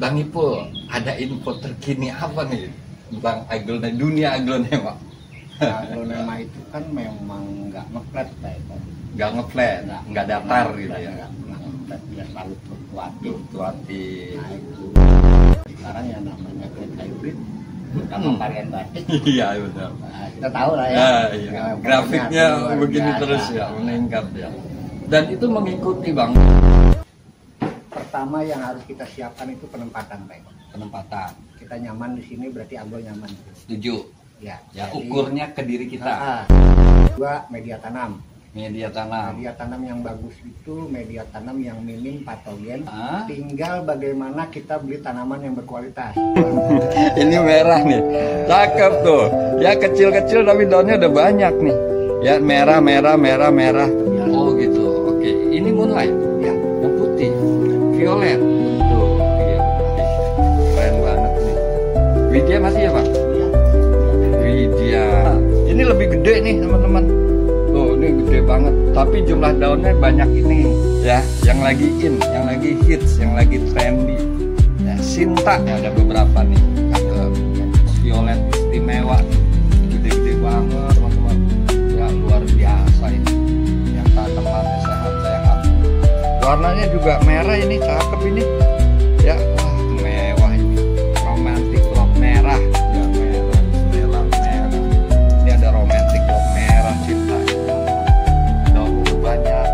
Bang Ipul, ada info terkini apa nih tentang aglonema, dunia aglonema? Aglonema itu kan memang nggak ngeflat, Pak. Nggak ngeflat, nggak datar gitu ya? Nggak ngeflat, dia selalu Fluktuatif. Nah itu sekarang yang namanya grade hybrid sama varian batik. Iya benar. Nah, kita tahu lah ya. Iya. Grafiknya begini biasa. terus ya, meningkat ya. Dan itu mengikuti Bang. Pertama yang harus kita siapkan itu penempatan, Pak. Penempatan. Kita nyaman di sini berarti aglo nyaman. Setuju. Ya. Ya, jadi, ukurnya ke diri kita. Dua, media tanam. Media tanam. Media tanam yang bagus itu media tanam yang minim patogen. Ah? Tinggal bagaimana kita beli tanaman yang berkualitas. Ini merah nih, cakep tuh. Ya kecil-kecil tapi daunnya udah banyak nih. Ya merah. Ya. Oh gitu. Oke, ini moonlight. Ya. Yang putih, violet. Tuh, iya. Keren banget nih. Widya masih ya Pak? Ya. Widya. Ini lebih gede nih teman-teman. Tuh, ini gede banget. Tapi jumlah daunnya banyak ini. Ya, yang lagi in, yang lagi hits, yang lagi trendy. Ya, Sinta ya, ada beberapa nih. Cakep. Violet istimewa nih. Gede-gede banget teman-teman. Ya luar biasa ini. Yang tanamannya sehat-sehat. Warnanya juga merah ini, cakep ini. Ya, wah mewah ini. Romantic rock merah. Ya merah, Stella merah. Ini ada romantic rock merah Cinta. Daun udah banyak.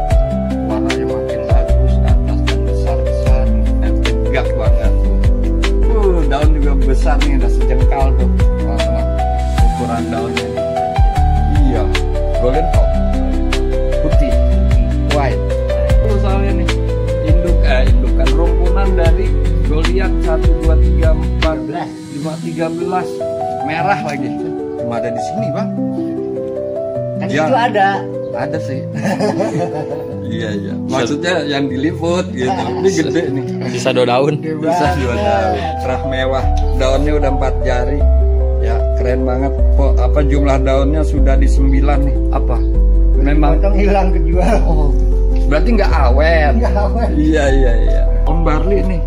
Warnanya makin bagus, atas dan besar-besar. Tegak banget tuh. Daun juga besar nih, udah sejengkal tuh. Teman-teman. Ukuran daunnya nih. Iya, golden top. Putih, white. Terus soalnya nih, indukan rumpunan dari Goliath 1, 2, 3, 4, 5, 13. Merah lagi. Cuma ada di sini Bang. Kan Ya. itu ada. Ada sih. Iya. Maksudnya yang diliput gitu. Ini gede nih. Sisa 2 daun. Bisa 2 daun. Cerah mewah. Daunnya udah 4 jari. Ya, keren banget. Kok apa jumlah daunnya sudah di 9 nih? Apa? Memang Potong hilang kejual. oh, berarti nggak awet. Nggak awet. Iya. Pohon barley nih.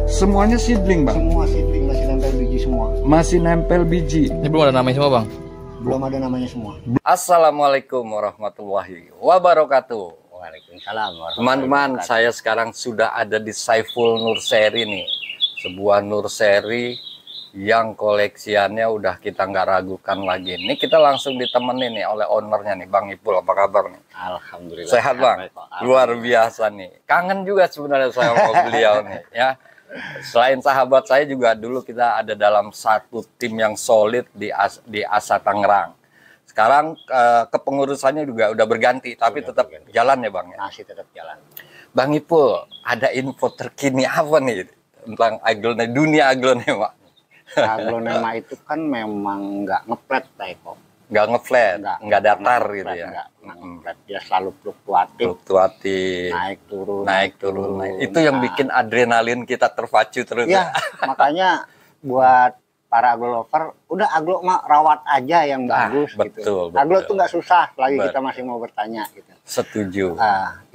Semuanya seedling, Bang. Semua seedling masih nempel biji semua. Masih nempel biji. Ini belum ada namanya semua, Bang. Belum ada namanya semua. Assalamualaikum warahmatullahi wabarakatuh. Waalaikumsalam. Teman-teman, saya sekarang sudah ada di Saiful Nursery nih. Sebuah nursery yang koleksiannya udah kita nggak ragukan lagi. Ini kita langsung ditemenin nih oleh ownernya nih, Bang Ipul. Apa kabar nih? Alhamdulillah. Sehat Bang? Luar biasa nih. Kangen juga sebenarnya saya sama beliau nih ya. Selain sahabat saya juga dulu kita ada dalam satu tim yang solid di Asa Tangerang. Sekarang kepengurusannya juga udah berganti, tapi tetap jalan ya Bang ya? Masih tetap jalan. Bang Ipul, ada info terkini apa nih tentang aglonema, dunia aglonema? Aglonema itu kan memang nggak ngeflat, Pak Eko. Nggak ngeflat, nggak datar gitu ya? Nggak ngeflat, dia selalu fluktuatif. Fluktuatif. Naik turun. Itu yang bikin adrenalin kita terpacu terus. Ya, makanya buat para aglo lover, udah aglo mah rawat aja yang bagus betul, gitu. Aglo betul. tuh nggak susah, lagi Betul. kita masih mau bertanya gitu. Setuju.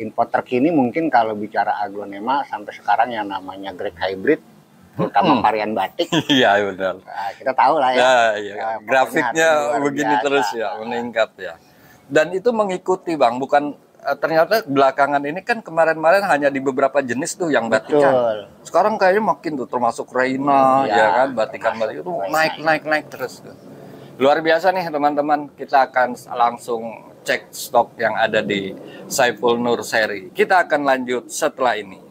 Info terkini mungkin kalau bicara aglonema sampai sekarang yang namanya grade hybrid, terutama varian batik. Iya benar. Kita tahu lah ya. Ya, grafiknya begini terus ya, meningkat ya. Dan itu mengikuti Bang, bukan ternyata belakangan ini kan kemarin-kemarin hanya di beberapa jenis tuh yang batikan. Betul. Sekarang kayaknya makin tuh termasuk Reina ya kan, batikan termasuk itu Reina. naik terus tuh. Luar biasa nih teman-teman, kita akan langsung cek stok yang ada di Saiful Nursery. Kita akan lanjut setelah ini.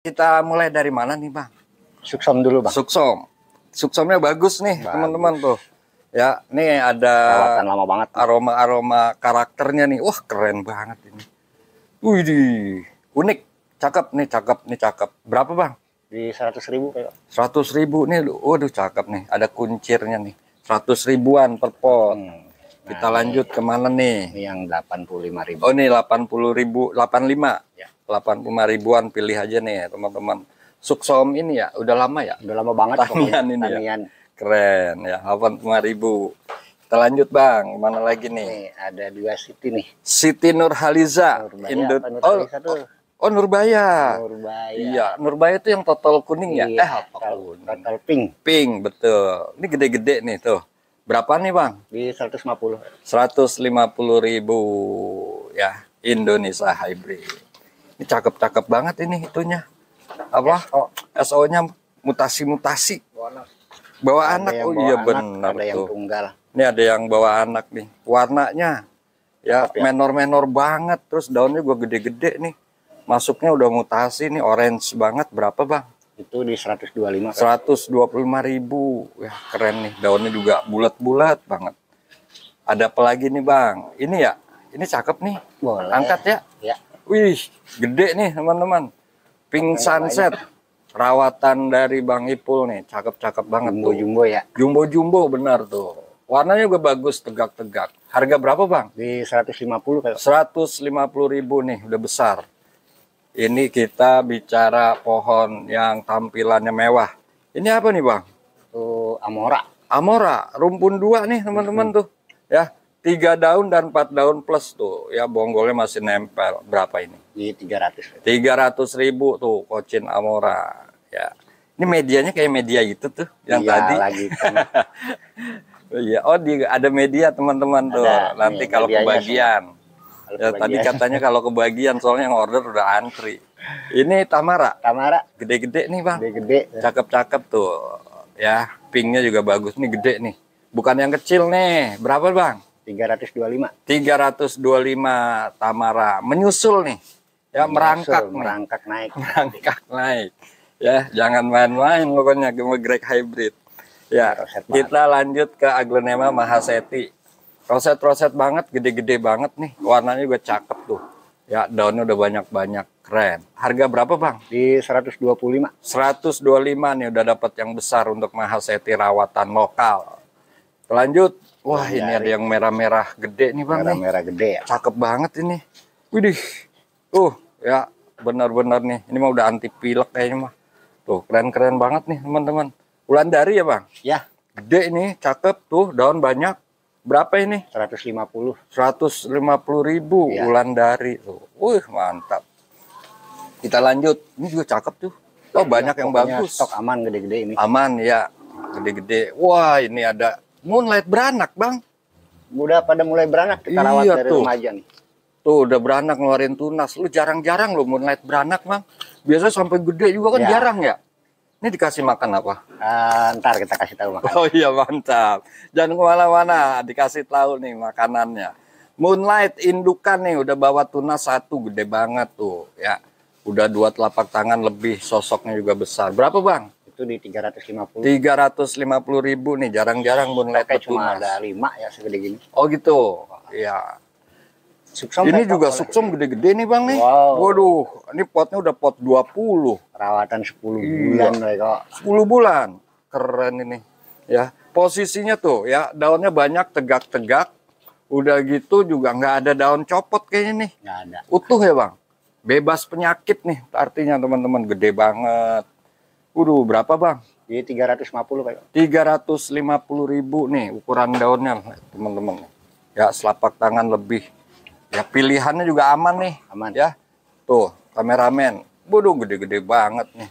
Kita mulai dari mana nih Bang? Suksom dulu Bang. Suksomnya bagus nih teman-teman tuh. Ya, nih ada Perawatan lama banget. aroma karakternya nih. Wah keren banget ini. Widih, unik, cakep. Berapa Bang? Di 100.000 Pak. 100.000 nih, waduh cakep nih. Ada kuncirnya nih. 100 ribuan per pot. Kita lanjut kemana nih? Ini yang 85.000. Oh nih 80.000, 85. Ya. 85 ribuan, pilih aja nih teman-teman. Suksom ini ya, udah lama ya? Udah lama banget Tanian ini ya? tanian. Keren ya, 85.000. Kita lanjut Bang, mana lagi nih? Nih ada 2 Siti nih. Siti Nurhaliza. Nurbaya apa Nurhaliza tuh? Oh Nurbaya. Nurbaya. Iya, Nurbaya itu yang total kuning ya? Iya, Apa kuning? total pink. Pink, betul. Ini gede-gede nih tuh. Berapa nih Bang? Di 150. 150.000 ya, Indonesia Hybrid. Ini cakep-cakep banget ini itunya. Apa? SO-nya mutasi-mutasi. Bawa anak. Oh iya benar Ada yang tuh. tunggal. Ini ada yang bawa anak nih. Warnanya ya menor-menor banget. Terus daunnya gua gede-gede nih. Masuknya udah mutasi nih, orange banget. Berapa Bang? Itu di 125. 125.000. Ya keren nih. Daunnya juga bulat-bulat banget. Ada apa lagi nih Bang? Ini ya. Ini cakep nih. Boleh. Angkat ya. Ya. Wih, gede nih teman-teman. Pink Sunset. Rawatan dari Bang Ipul nih. Cakep-cakep banget tuh. Jumbo-jumbo ya. Jumbo-jumbo benar tuh. Warnanya juga bagus, tegak-tegak. Harga berapa Bang? Di 150 kayak. 150.000 nih, udah besar. Ini kita bicara pohon yang tampilannya mewah. Ini apa nih Bang? Tuh Amora. Amora, rumpun 2 nih teman-teman tuh. Ya, 3 daun dan 4 daun plus tuh. Ya, bonggolnya masih nempel. Berapa ini? Di 300. 300.000 tuh, Kocin Amora. Ya, ini medianya kayak media itu tuh, yang Iya, tadi. lagi kan. Iya, oh ada media teman-teman tuh. Nanti kalau kebagian. Ya, tadi katanya kalau kebagian soalnya yang order udah antri. Ini Tamara. Tamara Gede-gede nih Bang. gede-gede. Cakep-cakep tuh. Ya, pinknya juga bagus nih, gede nih. Bukan yang kecil nih. Berapa Bang? 325. 325 Tamara. Menyusul nih. Ya, merangkak nih. Merangkak naik. Merangkak naik. Ya, jangan main-main pokoknya sama Greg Hybrid. Ya, kita lanjut ke Aglonema Mahaseti. Roset-roset banget, gede-gede banget nih. Warnanya juga cakep tuh. Ya, daunnya udah banyak-banyak, keren. Harga berapa Bang? Di 125. 125 nih udah dapat yang besar untuk Mahaseti rawatan lokal. Lanjut. Wah, ini ada yang merah-merah gede nih Bang. Merah-merah gede ya. Cakep banget ini. Widih. Ya, benar-benar nih. Ini mah udah anti pilek kayaknya mah. Tuh, keren-keren banget nih teman-teman. Wulandari ya Bang? Ya. Gede ini, cakep tuh, daun banyak. Berapa ini? 150. 150.000 Ya. Wulandari tuh. Mantap. Kita lanjut. Ini juga cakep tuh. Oh, banyak yang Pokoknya bagus. Stok aman gede-gede ini. Aman ya. Gede-gede. Wah, ini ada Moonlight beranak, Bang. Udah pada mulai beranak, kita rawat Iya dari tuh. remaja nih. Tuh, udah beranak ngeluarin tunas. Lu jarang-jarang lo Moonlight beranak, Bang. Biasanya sampai gede juga kan Ya. jarang ya. Ini dikasih makan apa? Ntar kita kasih tahu makan. Oh iya, mantap. Jangan kemana-mana, dikasih tahu nih makanannya. Moonlight indukan nih, udah bawa tunas 1, gede banget tuh ya. Udah 2 telapak tangan lebih, sosoknya juga besar. Berapa Bang? Itu di 350. 350.000 nih, jarang-jarang Moonlight Kayak cuma betunas. ada 5 ya segede gini. Oh gitu, ya. Suksom Ini kayak juga apa? suksom gede-gede nih Bang nih. Wow. Waduh, ini potnya udah pot 20. Rawatan 10 Iya. bulan loh kok. 10 bulan. Keren ini. Ya, posisinya tuh ya, daunnya banyak tegak-tegak. Udah gitu juga nggak ada daun copot kayaknya nih. Nggak ada. Utuh ya Bang. Bebas penyakit nih artinya teman-teman, gede banget. Waduh, berapa Bang? Di 350 kayak. 350.000 nih ukuran daunnya teman-teman. Ya, selapak tangan lebih. Ya, pilihannya juga aman nih. Aman. Ya. Tuh, kameramen. Waduh, gede-gede banget nih.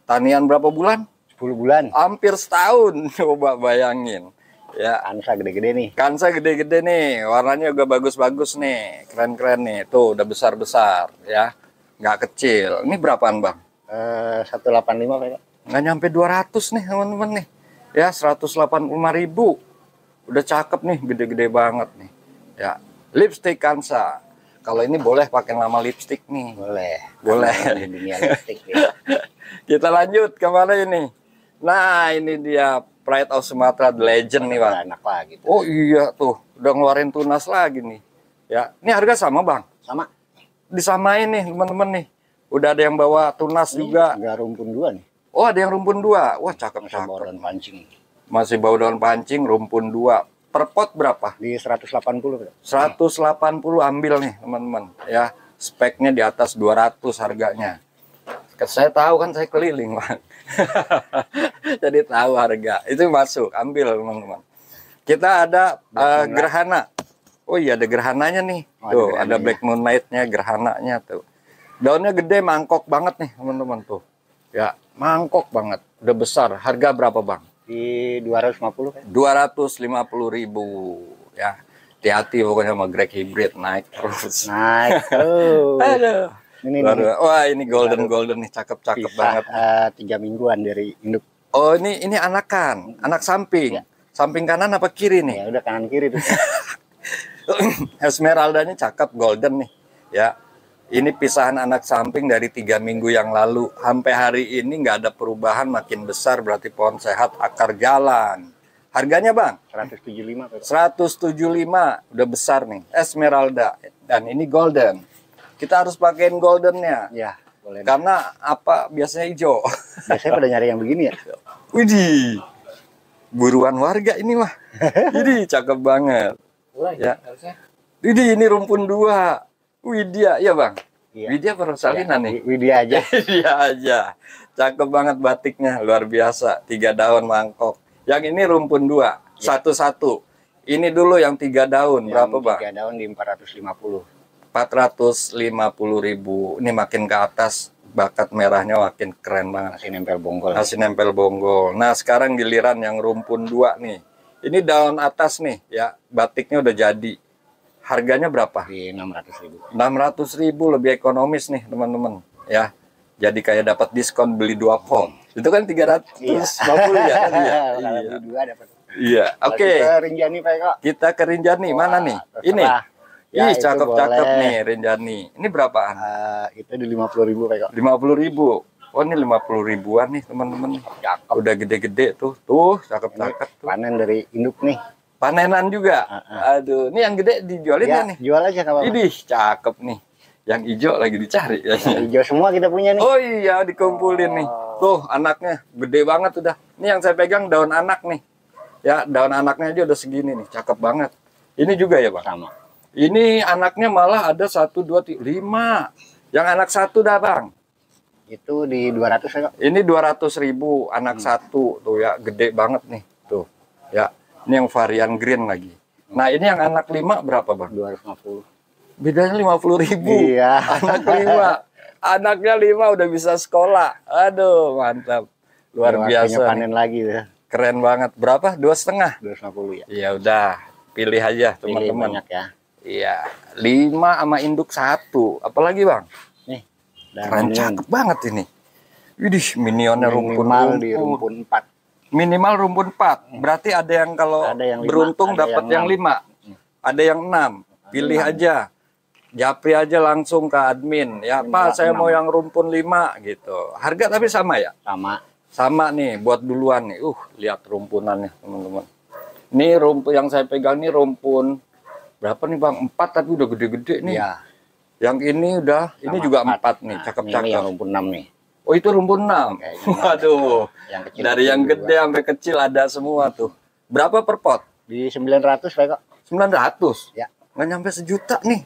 Tanian berapa bulan? 10 bulan. Hampir setahun. Coba bayangin. Ya, Ansa gede-gede nih. Kansa gede-gede nih. Warnanya juga bagus-bagus nih. Keren-keren nih. Tuh, udah besar-besar ya. Nggak kecil. Ini berapaan, Bang? 185 kayak. Nggak nyampe 200 nih, teman-teman nih. Ya, 185.000. Udah cakep nih, gede-gede banget nih. Ya, lipstick Kansa. Kalau ini boleh pakai nama lipstick nih. Boleh. Boleh. Di dunia lipstick ya. Kita lanjut ke mana ini? Nah, ini dia Pride of Sumatra The Legend nih, Bang. Anak lagi. Oh iya tuh, udah ngeluarin tunas lagi nih. Ya, ini harga sama, Bang. Sama. Disamain nih, teman-teman nih. Udah ada yang bawa tunas juga. Enggak rumpun 2 nih. Oh, ada yang rumpun 2. Wah, Masih cakep-cakep. bawa daun pancing. Masih bau daun pancing, rumpun 2. Per pot berapa? Di 180 kayak. 180 ambil nih, teman-teman. Ya, speknya di atas 200 harganya. Saya tahu kan, saya keliling, Bang. Jadi tahu harga. Itu masuk, ambil, teman-teman. Kita ada Black gerhana. Oh iya, ada gerhananya nih. Oh, Tuh, ada ada gerhananya. Black Moonlight-nya, gerhananya tuh. Daunnya gede, mangkok banget nih, teman-teman tuh. Ya, mangkok banget. Udah besar. Harga berapa, Bang? Di 250 kan? 250.000 ya. Hati-hati pokoknya sama Greg Hybrid naik terus. Naik terus. Aduh. Ini Baru- wah, ini golden nih, cakep pisah banget. 3 mingguan dari induk. Oh, ini anakan, anak samping. Ya. Samping kanan apa kiri nih? Ya udah kanan kiri tuh. Esmeraldanya cakep, golden nih. Ya, ini pisahan anak samping dari 3 minggu yang lalu. Sampai hari ini nggak ada perubahan, makin besar berarti pohon sehat, akar jalan. Harganya, Bang? 175 Pak. 175, udah besar nih. Esmeralda dan ini golden. Kita harus pakein goldennya. Ya, boleh. Karena apa? Biasanya hijau. Biasanya pada nyari yang begini ya. Widih, buruan warga ini mah. Widih, cakep banget. Ya. Widih, ini rumpun 2. Widya, iya Bang. Iya. Widya Persalina nih. Widya aja. Iya aja. Cakep banget batiknya, luar biasa. 3 daun mangkok. Yang ini rumpun 2, satu-satu. Ini dulu yang 3 daun, berapa Bang? 3 daun di 450. 450.000. Ini makin ke atas, bakat merahnya makin keren banget. Masih nempel bonggol. Masih nempel bonggol. Nah, sekarang giliran yang rumpun 2 nih. Ini daun atas nih, ya. Batiknya udah jadi. Harganya berapa? Di 600.000. 600.000, lebih ekonomis nih, teman-teman. Ya. Jadi kayak dapat diskon beli 2 pot. Itu kan 350 ya. Kan? Iya. Kalau beli 2 dapat. Iya. Oke. Kita Rinjani Pak Eko. Kita ke Rinjani. Mana nih? Terserah. Ini. Ya, Ih, itu cakep-cakep boleh. nih Rinjani. Ini berapaan? Itu di 50.000 Pak Eko. 50.000. Oh, ini 50.000-an nih, teman-teman. Cakep. Udah gede-gede tuh. Tuh, cakep-cakep tuh. Panen dari induk nih. Panenan juga. Aduh, ini yang gede dijualin Ya, ya nih. jual aja nggak apa-apa. Idih, cakep nih. Yang hijau lagi dicari. Hijau semua kita punya nih. Oh iya, dikumpulin nih. Tuh, anaknya gede banget udah. Ini yang saya pegang daun anak nih. Ya, daun anaknya aja udah segini nih. Cakep banget. Ini juga ya, Bang? Sama. Ini anaknya malah ada 1, 2, 3, 5. Yang anak 1 dah, Bang. Itu di 200 Pak Eko. Ini 200.000 anak 1 tuh ya, gede banget nih. Tuh. Ya, ini yang varian green lagi. Nah, ini yang anak 5 berapa, Bang? 250. Bedanya 50.000. Iya. Anak 5. Anaknya 5 udah bisa sekolah. Aduh, mantap. Luar Waktunya biasa. panen nih. lagi ya. Keren banget. Berapa? 2,5. 250 ya. Ya udah, pilih aja Pilih teman-teman. banyak ya. Iya, 5 sama induk 1. Apalagi, Bang? Nih. Keren, cakep banget ini. Widih, minionnya minimal di rumpun-rumpun. rumpun 4. Minimal rumpun 4. Berarti ada yang kalau Ada yang 5, beruntung ada dapat yang yang 5. Ada yang 6. Pilih aja. Japri aja langsung ke admin. Ya, Pak, saya mau yang rumpun 5 gitu. Harga tapi sama ya? Sama. Sama nih, buat duluan nih. Lihat rumpunannya, teman-teman. Ini rumpun yang saya pegang nih rumpun berapa nih, Bang? 4 tapi udah gede-gede nih. Iya. Yang ini udah, ini Sama juga 4 nih, Nah, Ini cakep-cakep. yang rumpun 6 nih. Oh, itu rumpun 6. Kayak gini. Waduh. Yang kecil. Dari yang gede sampai kecil ada semua tuh. Berapa per pot? Di 900 Pak Eko. 900. Ya. Nggak nyampe sejuta nih.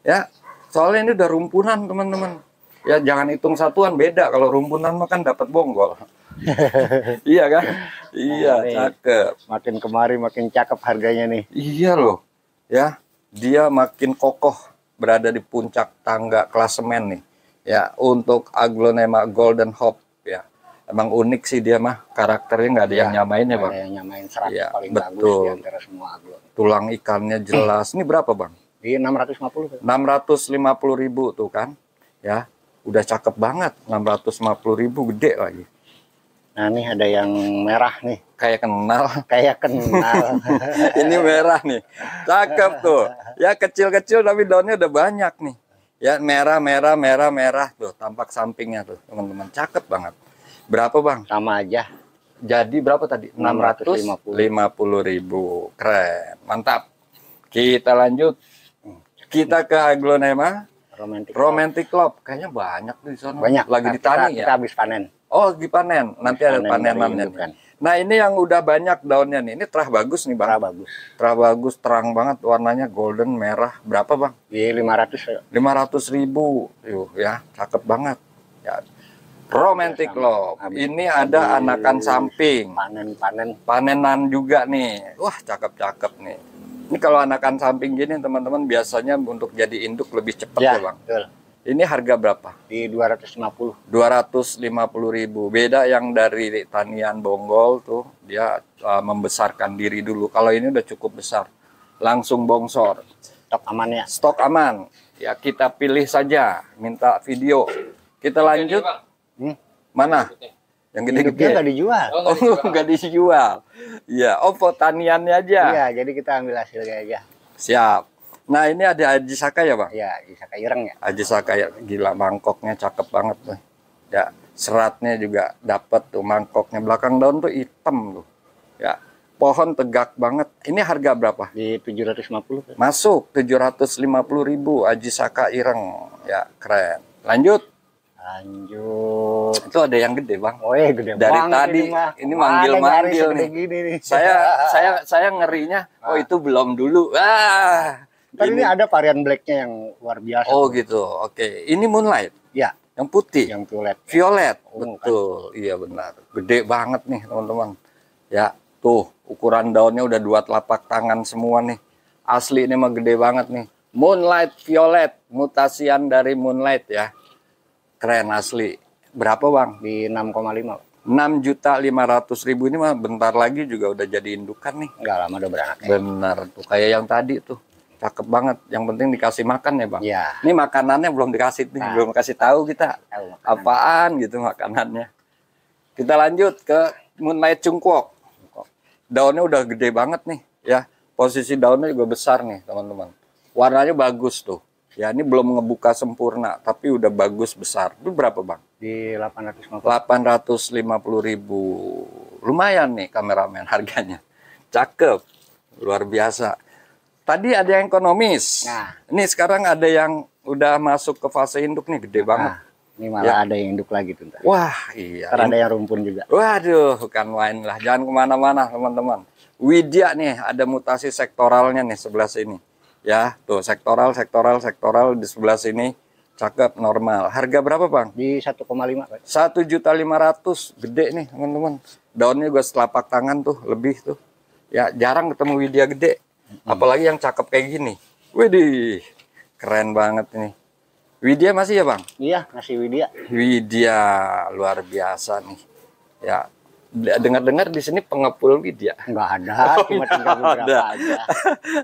Ya. Soalnya ini udah rumpunan, teman-teman. Ya, jangan hitung satuan, beda. Kalau rumpunan mah kan dapat bonggol. Iya kan? Iya, Nih. cakep. Makin kemari makin cakep harganya nih. Iya loh. Ya, dia makin kokoh berada di puncak tangga klasemen nih. Ya, untuk Aglonema Golden Hope ya. Emang unik sih dia mah, karakternya nggak ada yang nyamain ya, Bang. Ada yang nyamain serat Iya, paling betul. bagus di antara semua aglon. Tulang ikannya jelas. Ini berapa, Bang? Di 650 Pak. 650.000 tuh kan. Ya, udah cakep banget. 650.000 gede lagi. Nah, nih ada yang merah nih. Kayak kenal. Kayak kenal. Ini merah nih. Cakep tuh. Ya, kecil-kecil tapi daunnya udah banyak nih. Ya, merah, merah, merah, merah tuh, tampak sampingnya tuh, teman-teman. Cakep banget. Berapa, Bang? Sama aja. Jadi berapa tadi? 650.000. Keren. Mantap. Kita lanjut. Kita ke Aglonema Romantic. Romantic Club. Kayaknya banyak tuh di sana. Banyak. Lagi Nah, ditani kita ya. habis panen. Oh, lagi panen. Nanti ada Panen panenannya. dari indukan. Nah, ini yang udah banyak daunnya nih. Ini terah bagus nih, Bang. Merah bagus. Terah bagus, terang banget warnanya golden merah. Berapa, Bang? Di 500 Pak. 500.000. Yuh, ya, cakep banget. Ya. Romantic Love. Ini ada anakan samping. Panenan juga nih. Wah, cakep-cakep nih. Ini kalau anakan samping gini teman-teman biasanya untuk jadi induk lebih cepat ya, Bang. Betul. Ini harga berapa? Di 250. 250.000. Beda yang dari tanian bonggol tuh dia membesarkan diri dulu. Kalau ini udah cukup besar. Langsung bongsor. Stok aman ya? Stok aman. Ya kita pilih saja, minta video. Kita lanjut. Mana? Yang gede-gede nggak dijual. Oh, nggak dijual. Iya, oh taniannya aja. Iya, jadi kita ambil hasilnya aja. Siap. Nah, ini ada Haji Saka ya, Bang? Iya, Haji Saka ireng ya. Haji Saka ya, gila mangkoknya cakep banget tuh. Ya, seratnya juga dapat tuh mangkoknya. Belakang daun tuh hitam tuh. Ya, pohon tegak banget. Ini harga berapa? Di 750. Masuk 750.000 Haji Saka ireng. Ya, keren. Lanjut. Itu ada yang gede, Bang. Oh iya, gede dari banget tadi ini manggil-manggil nih. Nih. Saya ngerinya oh itu belum dulu. Ini ada varian blacknya yang luar biasa. Oh gitu. Oke. Ini Moonlight. Ya, yang putih. Yang violet. Violet. Betul. Kan? Iya benar. Gede banget nih, teman-teman. Ya, tuh ukuran daunnya udah 2 telapak tangan semua nih. Asli ini mah gede banget nih. Moonlight Violet, mutasian dari Moonlight ya. Keren asli. Berapa, Bang? Di 6,5. 6.500.000 ini mah bentar lagi juga udah jadi indukan nih. Enggak lama udah beranak. Benar tuh kayak yang tadi tuh. Cakep banget. Yang penting dikasih makan ya, Bang. Iya. Ini makanannya belum dikasih nih, belum kasih tahu kita. Apaan gitu makanannya. Kita lanjut ke Moonlight Cungkwok. Daunnya udah gede banget nih, ya. Posisi daunnya juga besar nih, teman-teman. Warnanya bagus tuh. Ya, ini belum ngebuka sempurna, tapi udah bagus besar. Itu berapa, Bang? Di 850. 850.000. Lumayan nih kameramen harganya. Cakep. Luar biasa. Tadi ada yang ekonomis. Nah, ini sekarang ada yang udah masuk ke fase induk nih, gede banget. Ini malah ada yang induk lagi tuh. Wah, iya. Ada yang rumpun juga. Waduh, bukan main lah. Jangan kemana-mana, teman-teman. Widya nih, ada mutasi sektoralnya nih sebelah sini. Ya, tuh sektoral di sebelah sini cakep normal. Harga berapa, Bang? Di 1,5, Pak. 1.500.000, gede nih, teman-teman. Daunnya juga selapak tangan tuh, lebih tuh. Ya, jarang ketemu Widya gede. Apalagi yang cakep kayak gini. Widih, keren banget nih. Widya masih ya, Bang? Iya, masih Widya. Widya luar biasa nih. Ya, dengar-dengar di sini pengepul Widya. Enggak ada, cuma tinggal beberapa aja.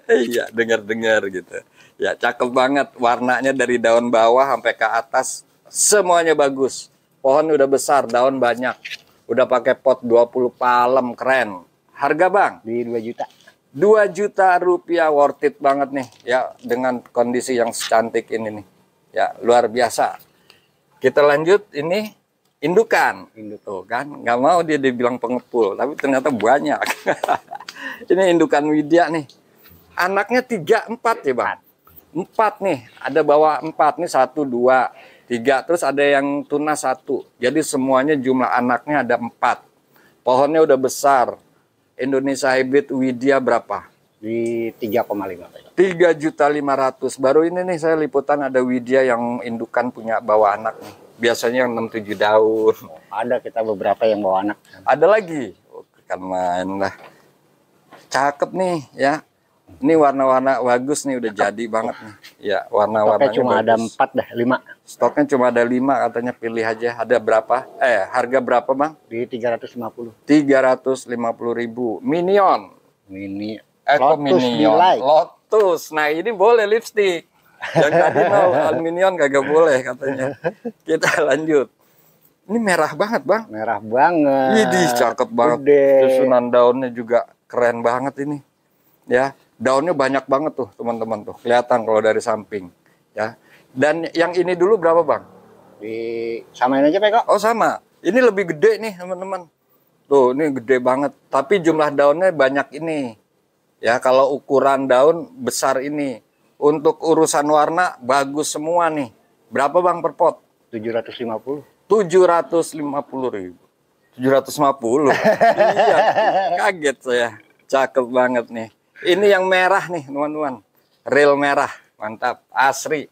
Iya, dengar-dengar gitu. Ya, cakep banget. Warnanya dari daun bawah sampai ke atas semuanya bagus. Pohon udah besar, daun banyak. Udah pakai pot 20 palem, keren. Harga, Bang? Di 2 juta. 2 juta rupiah, worth it banget nih ya, dengan kondisi yang secantik ini nih ya, luar biasa. Kita lanjut, ini indukan. Tuh kan, nggak mau dia dibilang pengepul, tapi ternyata banyak. Ini indukan Widya nih, anaknya 3, 4 ya, Bang. 4 nih, ada bawa 4 nih, 1, 2, 3, terus ada yang tunas 1. Jadi semuanya jumlah anaknya ada 4. Pohonnya udah besar. Indonesia Hybrid Widya berapa? Di 3,5. 3.500.000. Baru ini nih saya liputan ada Widya yang indukan punya bawa anak nih. Biasanya yang 6-7 daun. Ada kita beberapa yang bawa anak. Ada lagi? Oh, kan main lah. Cakep nih ya. Ini warna-warna bagus nih, udah jadi banget nih. Ya, warna-warnanya cuma bagus. ada 4 dah, 5. Stoknya cuma ada 5, katanya pilih aja. Ada berapa? Harga berapa, Bang? Di 350. 350.000. Minion. Mini. Lotus Minion. Lotus. Nah, ini boleh lipstick. Yang tadi mau aluminium kagak boleh katanya. Kita lanjut. Ini merah banget, Bang. Merah banget. Idih, cakep banget. Susunan daunnya juga keren banget ini. Ya, daunnya banyak banget tuh, teman-teman tuh. Kelihatan kalau dari samping, ya. Dan yang ini dulu berapa, Bang? Samain aja, Pak. Oh, sama. Ini lebih gede nih, teman-teman. Tuh, ini gede banget. Tapi jumlah daunnya banyak ini. Ya, kalau ukuran daun besar ini. Untuk urusan warna bagus semua nih. Berapa, Bang, per pot? 750. 750.000. 750. Iya, kaget saya. Cakep banget nih. Ini yang merah nih, teman-teman. Real merah, mantap, asri,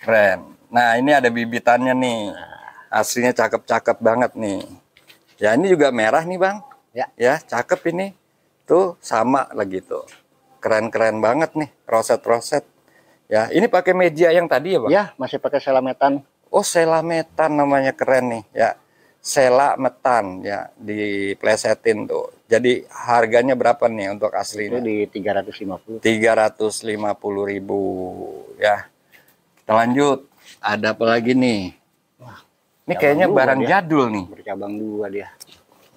keren. Nah, ini ada bibitannya nih. Aslinya cakep-cakep banget nih. Ya ini juga merah nih Bang. Ya. Ya cakep ini. Tuh sama lagi tuh. Keren-keren banget nih. Roset-roset. Ya ini pakai media yang tadi ya Bang? Ya, masih pakai selametan. Oh selametan namanya, keren nih ya. Selametan ya, diplesetin tuh. Jadi harganya berapa nih untuk Itu aslinya? di 350. 350.000 ya. Kita lanjut. Ada apa lagi nih? Ini kayaknya cabang barang dua dia. jadul nih. Bercabang 2 dia.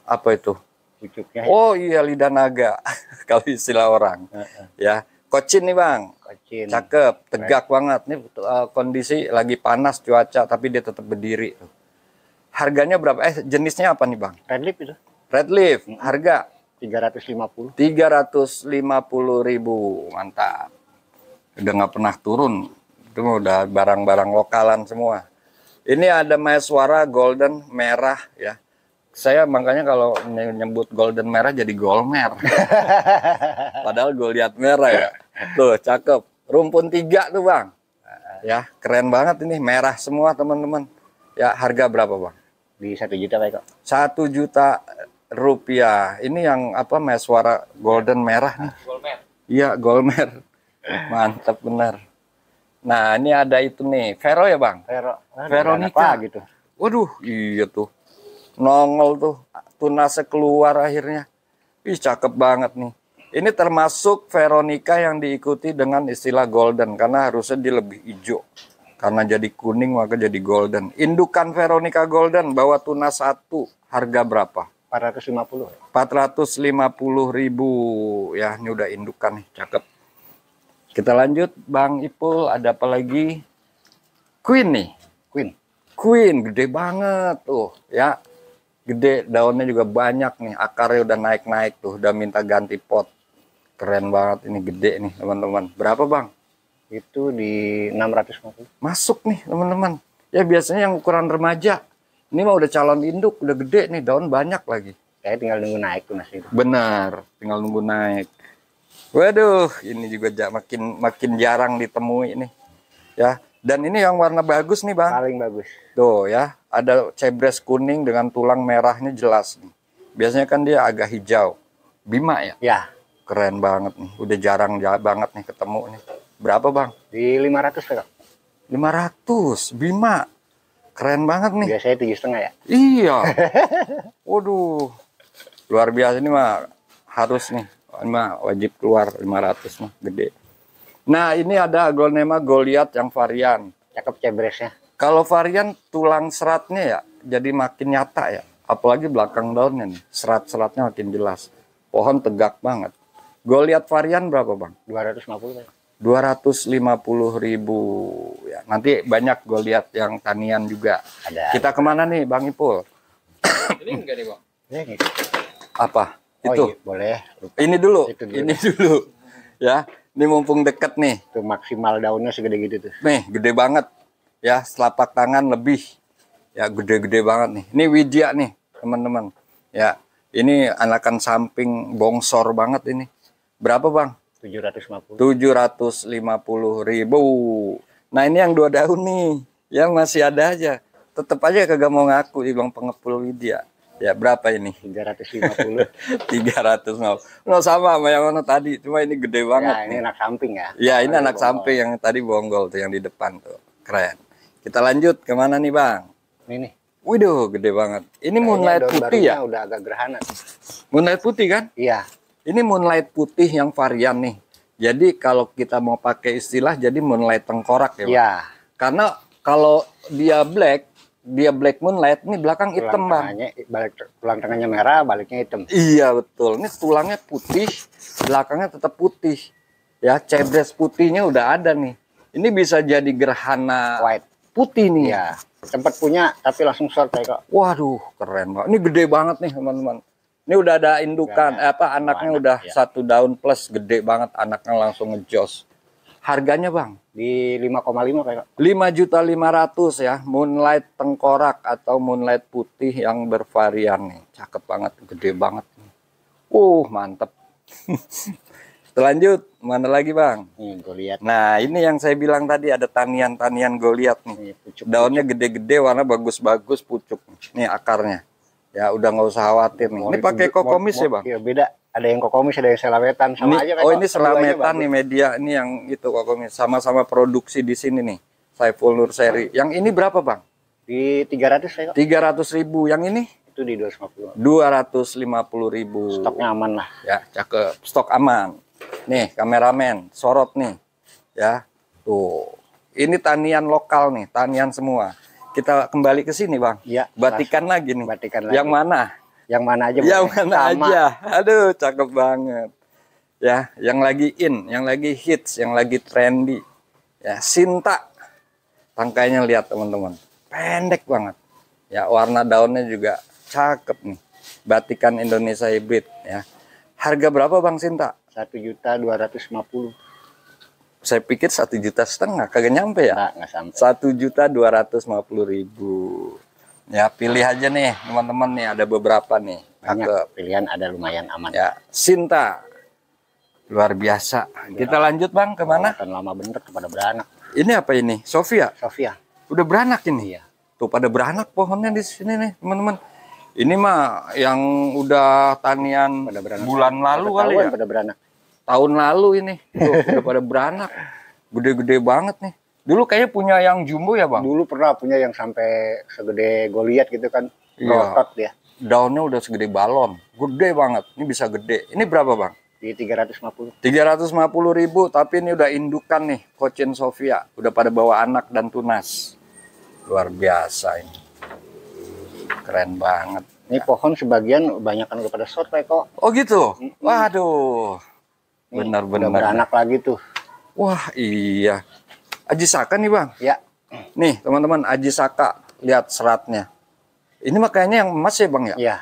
Apa itu? Pucuknya. Oh iya, lidah naga. Kalau istilah orang. Ya, kocin nih Bang. Kocin. Cakep, tegak banget. Nih kondisi lagi panas cuaca, tapi dia tetap berdiri. Harganya berapa? Jenisnya apa nih Bang? Red lip itu. Red leaf. Harga 350. 350.000. Mantap. Udah nggak pernah turun. Itu udah barang-barang lokalan semua. Ini ada Maeswara golden merah ya. Saya makanya kalau nyebut golden merah jadi golmer. Padahal Goliath merah ya. Tuh cakep. Rumpun 3 tuh Bang. Ya keren banget ini, merah semua teman-teman. Ya harga berapa Bang? Di 1 juta Pak Eko. 1 juta rupiah. Ini yang apa, Maeswara golden merah nih. Golmer. Iya golmer. Mantap benar. Nah ini ada itu nih, Vero ya Bang? Veronica gitu. Waduh, iya tuh. Nongol tuh, tunasnya keluar akhirnya. Ih, cakep banget nih. Ini termasuk Veronica yang diikuti dengan istilah golden, karena harusnya dia lebih hijau. Karena jadi kuning maka jadi golden. Indukan Veronica golden bawa tunas 1, harga berapa? 450. 450.000 ya, ini udah indukan nih, cakep. Kita lanjut Bang Ipul, ada apa lagi? Queen nih. Queen gede banget tuh ya. Gede, daunnya juga banyak nih, akarnya udah naik-naik tuh, udah minta ganti pot. Keren banget ini, gede nih teman-teman. Berapa Bang? Itu di 650. Masuk nih teman-teman. Ya biasanya yang ukuran remaja. Ini mah udah calon induk, udah gede nih, daun banyak lagi. Saya tinggal nunggu naik tuh nasi itu. Benar, tinggal nunggu naik. Waduh, ini juga makin jarang ditemui nih. Ya, dan ini yang warna bagus nih Bang. Paling bagus. Tuh ya, ada cebres kuning dengan tulang merahnya jelas nih. Biasanya kan dia agak hijau. Bima ya? Ya, Keren banget nih. Udah jarang banget nih ketemu nih. Berapa Bang? di 500 Pak Eko. 500. Bima. Keren banget nih. Biasanya 7,5 ya. Iya. Waduh. Luar biasa ini mah, harus nih. Ini mah wajib keluar 500 mah, gede. Nah, ini ada Aglonema Goliath yang varian. Cakep cebresnya. Kalau varian tulang seratnya ya jadi makin nyata ya. Apalagi belakang daunnya nih, serat-seratnya makin jelas. Pohon tegak banget. Goliath varian berapa Bang? 250 Pak Eko. 250.000 ya. Nanti banyak Goliath yang tanian juga. Ada. Kita kemana nih Bang Ipul? Ini enggak nih Bang? Ini. Apa? Oh, Itu. iya, boleh. Lupa. Ini dulu. Itu dulu. Ini dulu. Ya, ini mumpung deket nih. Itu maksimal daunnya segede gitu tuh. Nih, gede banget. Ya, selapak tangan lebih. Ya, gede-gede banget nih. Ini Widya nih, teman-teman. Ya, ini anakan samping bongsor banget ini. Berapa Bang? 750. 750.000. Nah, ini yang 2 daun nih. Yang masih ada aja. Tetep aja kagak mau ngaku dibilang pengepul Widya. Ya, berapa ini? 350. 300. Nggak sama yang mana tadi. Cuma ini gede banget. Ya, ini nih. anak samping ya. Ya, ini anak Bonggol. samping yang tadi bonggol tuh yang di depan tuh. Keren. Kita lanjut kemana nih Bang? Ini nih. Waduh, gede banget. Ini Kayaknya moonlight daun putih barunya ya? Udah agak gerhana. Moonlight putih kan? Iya. Ini moonlight putih yang varian nih. Jadi kalau kita mau pakai istilah jadi moonlight tengkorak ya, Bang? Iya. Karena kalau dia black moonlight, ini belakang hitam Bang. Tulang tengahnya merah, baliknya hitam. Iya betul. Ini tulangnya putih, belakangnya tetap putih. Ya, cebres putihnya udah ada nih. Ini bisa jadi gerhana White. putih nih. Iya. Sempat punya tapi langsung short Pak Eko. Waduh, keren banget. Ini gede banget nih, teman-teman. Ini udah ada indukan, anaknya udah ya. 1 daun plus, gede banget, anaknya langsung ngejos. Harganya Bang? Di 5,5 Pak Eko. 5.500.000 ya, moonlight tengkorak atau moonlight putih yang bervarian nih. Cakep banget, gede banget. Mantep. Lanjut, mana lagi bang? Nih gue lihat. Nah ini yang saya bilang tadi, ada tanian-tanian Goliath nih. Nih, pucuk. Daunnya gede-gede, warna bagus-bagus, pucuk. Nih akarnya. Ya udah nggak usah khawatir nih. Ini pakai kokomis ya bang? Iya beda. Ada yang kokomis, ada yang selawetan. Sama Ini, aja kan. oh ini selametan nih media. Ini yang itu kokomis. Sama-sama produksi di sini nih. Saiful Nur Seri. Yang ini berapa bang? Di 300 ya kok. 300.000. Yang ini? Itu di 250. 250.000. Stoknya aman lah. Ya cakep. Stok aman. Nih kameramen, sorot nih. Ya tuh. Ini tanian lokal nih. Tanian semua. Kita kembali ke sini bang. Iya. Batikan lagi nih. Batikan lagi. Yang mana? Yang mana aja? Yang boleh. mana Sama. aja. Aduh, cakep banget. Ya, yang lagi in, yang lagi hits, yang lagi trendy. Ya, Sinta. Tangkainya lihat teman-teman. Pendek banget. Ya, warna daunnya juga cakep nih. Batikan Indonesia hybrid ya. Harga berapa Bang Sinta? 1.250.000. Saya pikir 1,5 juta, kagak nyampe ya? Nggak sampai. 1.250.000. Ya, pilih aja nih teman-teman nih, ada beberapa nih. Banyak Cakep. pilihan, ada lumayan aman. Ya, Sinta. Luar biasa. Kita lanjut Bang, kemana? Perawatan lama bener tuh pada beranak. Ini apa ini? Sofia. Sofia. Udah beranak ini? Iya. Tuh pada beranak pohonnya di sini nih, teman-teman. Ini mah yang udah tanian Pada beranak. bulan lalu kali ya. Pada beranak. Tahun lalu ini. Tuh, udah pada beranak. Gede-gede banget nih. Dulu kayaknya punya yang jumbo ya, Bang? Dulu pernah punya yang sampai segede Goliath gitu kan. Iya. Rotot dia. Daunnya udah segede balon. Gede banget. Ini bisa gede. Ini berapa, Bang? Di 350. 350.000, tapi ini udah indukan nih, Cochin Sofia. Udah pada bawa anak dan tunas. Luar biasa ini. Keren banget. Ini pohon sebagian banyakan udah pada short kok. Oh gitu? Waduh. Nih, Benar-benar. udah beranak lagi tuh. Wah iya. Aji Saka nih Bang. Ya. Nih teman-teman, Aji Saka. Lihat seratnya. Ini makanya yang emas ya Bang ya? Iya.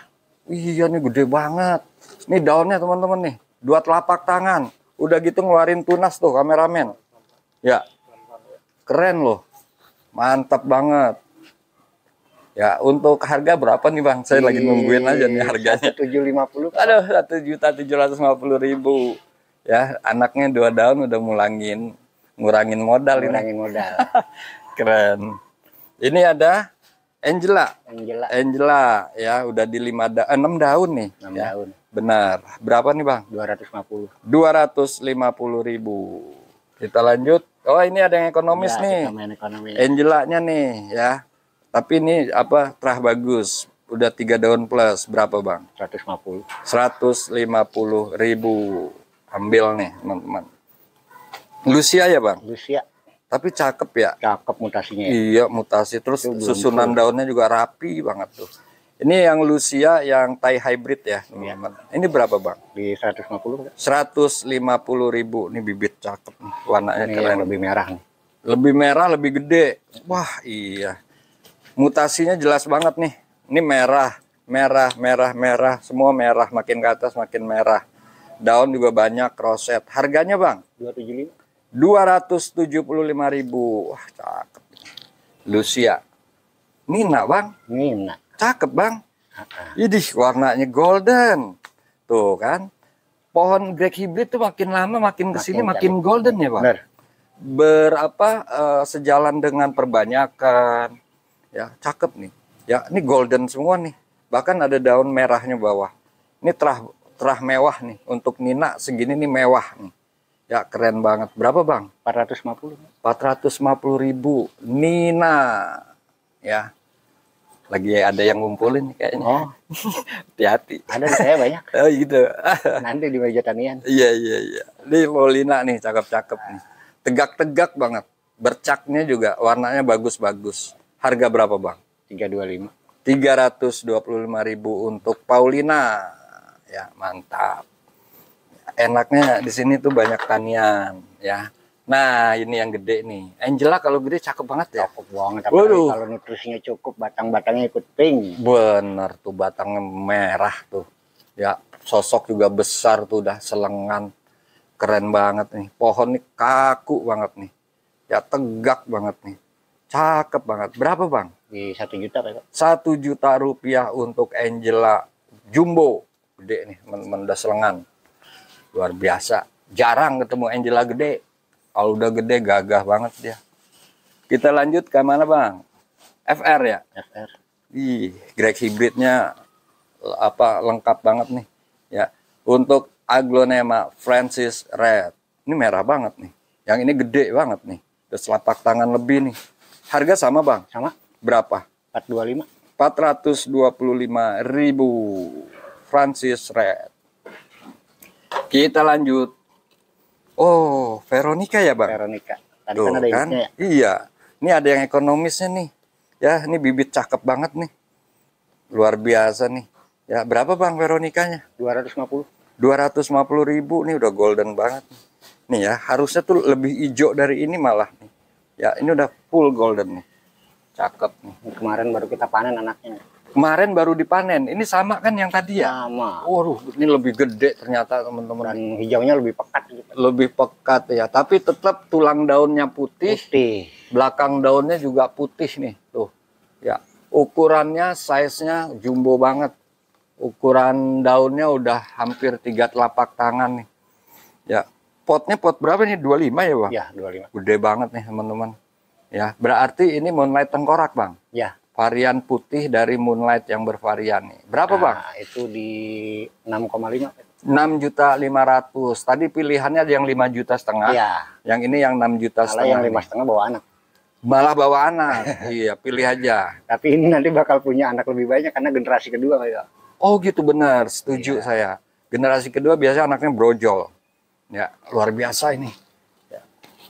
Iya nih gede banget. Nih daunnya teman-teman nih. 2 telapak tangan. Udah gitu ngeluarin tunas tuh kameramen. Ya. Keren loh. Mantap banget. Ya, untuk harga berapa nih Bang? Saya lagi nungguin aja nih harganya. 750. Aduh, 1.750.000. Ya, anaknya 2 daun udah ngurangin modal ini. Ngurangin modal. Keren. Ini ada Angela. Angela Ya, udah di 6 daun nih. 6 ya. daun. Benar. Berapa nih Bang? 250. 250.000. Kita lanjut. Oh, ini ada yang ekonomis Ya, nih. kita main ekonomi. Angelanya nih ya. Tapi ini apa, terah bagus. Udah 3 daun plus. Berapa Bang? 150. 150.000. Ambil nih teman-teman. Lucia ya Bang? Lucia. Tapi cakep ya. Cakep mutasinya ya. Iya mutasi. Terus Itu belum susunan full. daunnya juga rapi banget tuh. Ini yang Lucia yang Thai hybrid ya teman-teman. Ini berapa Bang? Di 150. 150.000. Ini bibit cakep nih. Warnanya Ini keren. yang lebih merah nih. Lebih merah, lebih gede. Wah iya. Mutasinya jelas banget nih. Ini merah, merah, merah, merah. Semua merah. Makin ke atas makin merah. Daun juga banyak, roset. Harganya Bang? 275. 275.000. Wah cakep. Lucia. Nina Bang? Nina. Cakep Bang. Idih warnanya golden. Tuh kan. Pohon Greg hybrid tuh makin lama makin kesini makin golden ya Bang. Bener. Sejalan dengan perbanyakan. Ya, cakep nih. Ya, ini golden semua nih. Bahkan ada daun merahnya bawah. Ini terah mewah nih. Untuk Nina segini nih mewah nih. Ya, keren banget. Berapa Bang? 450. 450.000. Nina. Ya. Lagi ada yang ngumpulin nih kayaknya. Oh, Hati-hati. ada di saya banyak. Oh gitu. Nanti di meja tanian. Iya. Ini Molina nih, cakep-cakep nih. Tegak-tegak banget. Bercaknya juga warnanya bagus-bagus. Harga berapa Bang? 325. 325.000 untuk Paulina. Ya, mantap. Enaknya di sini tuh banyak tanian, ya. Nah, ini yang gede nih. Angela kalau gede cakep banget ya. Cakep banget. Waduh. Kalau nutrisinya cukup, batang-batangnya ikut pink. Bener tuh, batangnya merah tuh. Ya, sosok juga besar tuh, udah selengan. Keren banget nih. Pohon nih kaku banget nih. Ya, tegak banget nih. Cakep banget. Berapa Bang? Di 1 juta Pak. 1 juta rupiah untuk Angela Jumbo. Gede nih, teman-teman, udah selengan. Luar biasa. Jarang ketemu Angela gede. Kalau udah gede gagah banget dia. Kita lanjut ke mana bang? FR ya? FR. Ih, grek hybridnya apa lengkap banget nih. Ya, untuk Aglonema Francis Red. Ini merah banget nih. Yang ini gede banget nih. Udah selapak tangan lebih nih. Harga sama bang? Sama. Berapa? 425. 425.000 Francis Red. Kita lanjut. Oh, Veronica ya bang? Veronica. Tadi Tuh, kan ada kan? ini ya. Iya. Ini ada yang ekonomisnya nih. Ya, ini bibit cakep banget nih. Luar biasa nih. Ya, berapa bang Veronicanya? 250. 250.000 nih udah golden banget. Nih ya, harusnya tuh lebih hijau dari ini malah nih. Ya, ini udah full golden nih. Cakep nih. Kemarin baru kita panen anaknya. Kemarin baru dipanen. Ini sama kan yang tadi ya? Sama. Waduh, ini lebih gede ternyata teman-teman. Dan hijaunya lebih pekat gitu. Lebih pekat ya, tapi tetap tulang daunnya putih. Putih. Belakang daunnya juga putih nih, tuh. Ya, ukurannya, size-nya jumbo banget. Ukuran daunnya udah hampir 3 telapak tangan nih. Ya, potnya pot berapa nih? 25 ya, Bang? Ya, 25. Gede banget nih, teman-teman. Ya, berarti ini moonlight tengkorak, Bang. Ya. Varian putih dari moonlight yang bervarian nih. Berapa, Nah, Bang? itu di 6,5. 6.500.000. Tadi pilihannya ada yang 5,5 juta. Iya. Yang ini yang 6,5 juta. Malah yang 5,5 bawa anak. Malah bawa anak. Iya, pilih aja. Tapi ini nanti bakal punya anak lebih banyak karena generasi kedua kayak. Oh gitu, benar, setuju Iya. saya. Generasi kedua biasanya anaknya brojol. Ya, luar biasa ini. Ya.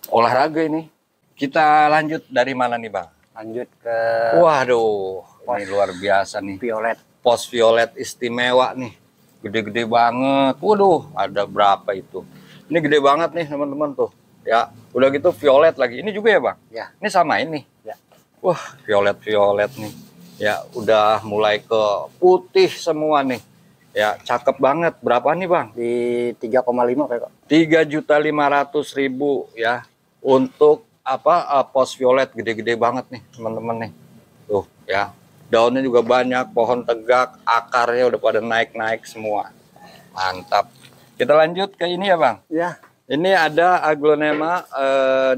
Olahraga ini. Kita lanjut dari mana nih Bang? Lanjut ke Waduh, ini luar biasa nih. violet. Pos violet istimewa nih. Gede-gede banget. Waduh, ada berapa itu? Ini gede banget nih teman-teman tuh. Ya, udah gitu violet lagi. Ini juga ya Bang? Ya. Ini sama ini. Ya. Wah, violet-violet nih. Ya, udah mulai ke putih semua nih. Ya, cakep banget. Berapa nih Bang? Di 3,5 kayak. 3.500.000 ya. Untuk apa pos violet gede-gede banget nih teman-teman nih. Tuh ya. Daunnya juga banyak, pohon tegak, akarnya udah pada naik-naik semua. Mantap. Kita lanjut ke ini ya Bang. Ya. Ini ada Aglonema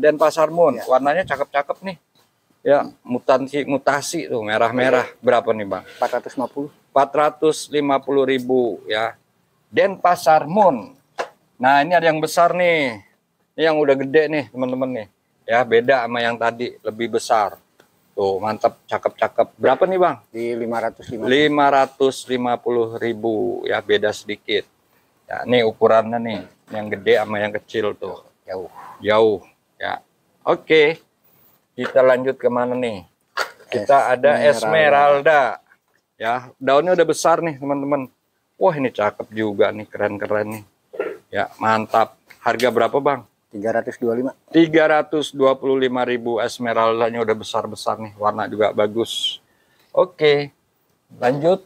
Denpasar Moon. Ya. Warnanya cakep-cakep nih. Ya, mutasi tuh merah-merah. Berapa nih Bang? 450. 450.000 ya. Denpasar Moon. Nah, ini ada yang besar nih. Ini yang udah gede nih, teman-teman nih. Ya, beda sama yang tadi, lebih besar. Tuh, mantap, cakep-cakep. Berapa nih, Bang? Di 550. 550.000 ya, beda sedikit. Ya, ini ukurannya nih, yang gede sama yang kecil tuh. Jauh. Jauh, ya. Oke. Kita lanjut ke mana nih? Kita ada Esmeralda. Ya, daunnya udah besar nih, teman-teman. Wah, ini cakep juga nih, keren-keren nih. Ya, mantap. Harga berapa, Bang? 325. 325.000. Esmeraldanya udah besar-besar nih, warna juga bagus. Oke. Lanjut.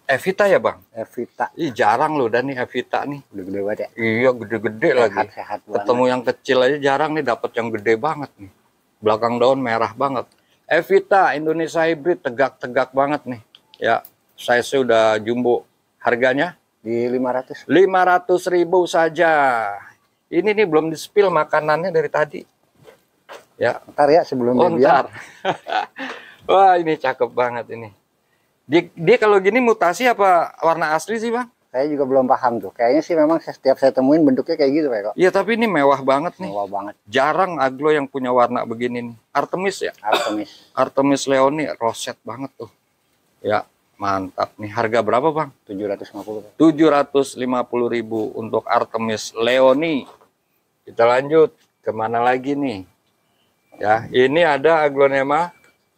Evita ya, Bang? Evita. Ih, jarang loh dan nih Evita nih. Udah gede banget ya. Iya, gede-gede lagi. Sehat banget. Ketemu yang kecil aja jarang nih dapat yang gede banget nih. Belakang daun merah banget. Evita Indonesia hybrid tegak-tegak banget nih. Ya, size-nya udah jumbo. Harganya Di 500. 500.000 saja. Ini nih belum di-spill makanannya dari tadi. Ya, Ntar ya sebelum oh, dia. ntar. Wah, ini cakep banget ini. Dia kalau gini mutasi apa warna asli sih, Bang? Saya juga belum paham tuh. Kayaknya sih memang setiap saya temuin bentuknya kayak gitu Pak. Iya, tapi ini mewah banget nih. Mewah banget. Jarang aglo yang punya warna begini nih. Artemis ya? Artemis. Artemis Leoni roset banget tuh. Ya, mantap nih. Harga berapa, Bang? 750. 750.000 untuk Artemis Leoni. Kita lanjut kemana lagi nih? Ya, ini ada Aglonema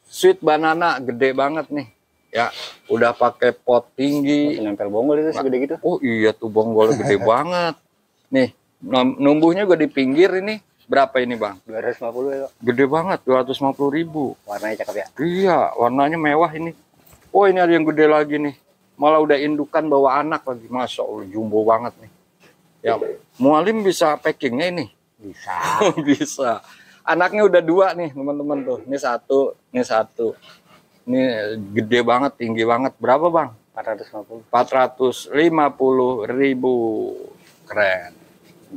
Sweet Banana, gede banget nih. Ya, udah pakai pot tinggi. Nempel bonggol itu segede gitu. Oh iya tuh bonggol gede banget. Nih, numbuhnya gue di pinggir ini. Berapa ini, Bang? 250 ya. Gede banget, 250.000. Warnanya cakep ya. Iya, warnanya mewah ini. Oh, ini ada yang gede lagi nih. Malah udah indukan bawa anak lagi. Masya Allah, jumbo banget nih. Ya, Mualim bisa packingnya ini? Bisa. Bisa. Anaknya udah 2 nih, teman-teman tuh. Ini 1, ini 1. Ini gede banget, tinggi banget. Berapa, Bang? 450. 450.000. keren.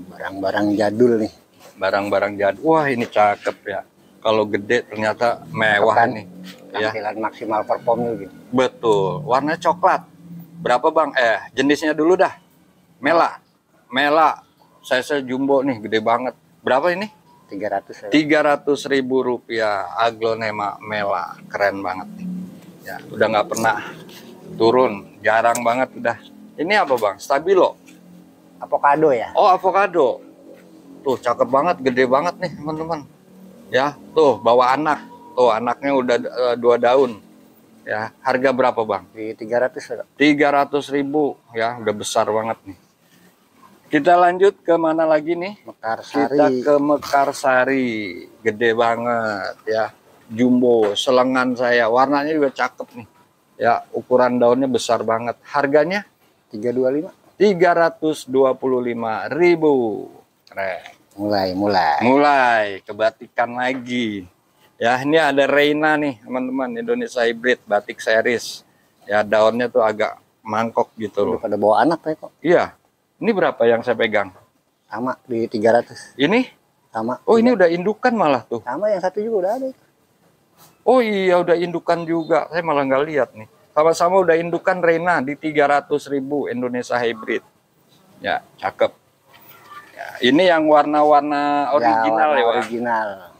Barang-barang jadul nih. Barang-barang jadul. Wah, ini cakep ya. Kalau gede ternyata mewah Kan nih. Ya, tampilan maksimal performnya gitu. betul. Warna coklat. Berapa bang? Jenisnya dulu dah. Mela. Mela. Size jumbo nih, gede banget. Berapa ini? 300 ya. 300.000 rupiah. Aglonema Mela. Keren banget nih. Ya, udah nggak pernah turun. Jarang banget udah. Ini apa bang? Stabilo. Avocado ya. Oh, avocado. Tuh, cakep banget, gede banget nih, teman-teman. Ya, tuh bawa anak. Tuh, anaknya udah 2 daun. Ya, harga berapa, Bang? Di 300 ya. 300.000 ya, udah besar banget nih. Kita lanjut ke mana lagi nih? Mekarsari. Kita ke Mekarsari. Gede banget ya. Jumbo, selengan saya. Warnanya juga cakep nih. Ya, ukuran daunnya besar banget. Harganya 325. 325.000. Keren. Mulai kebatikan lagi. Ya, ini ada Reina nih, teman-teman. Indonesia Hybrid batik series. Ya, daunnya tuh agak mangkok gitu loh. Udah pada bawa anak ya kok. Iya. Ini berapa yang saya pegang? Sama di 300. Ini? Sama. Oh, ini udah indukan malah tuh. Sama yang satu juga udah ada. Oh iya, udah indukan juga. Saya malah nggak lihat nih. Sama-sama udah indukan Reina di 300.000 Indonesia Hybrid. Ya, cakep. Ya, ini yang warna-warna original ya, Pak. Original.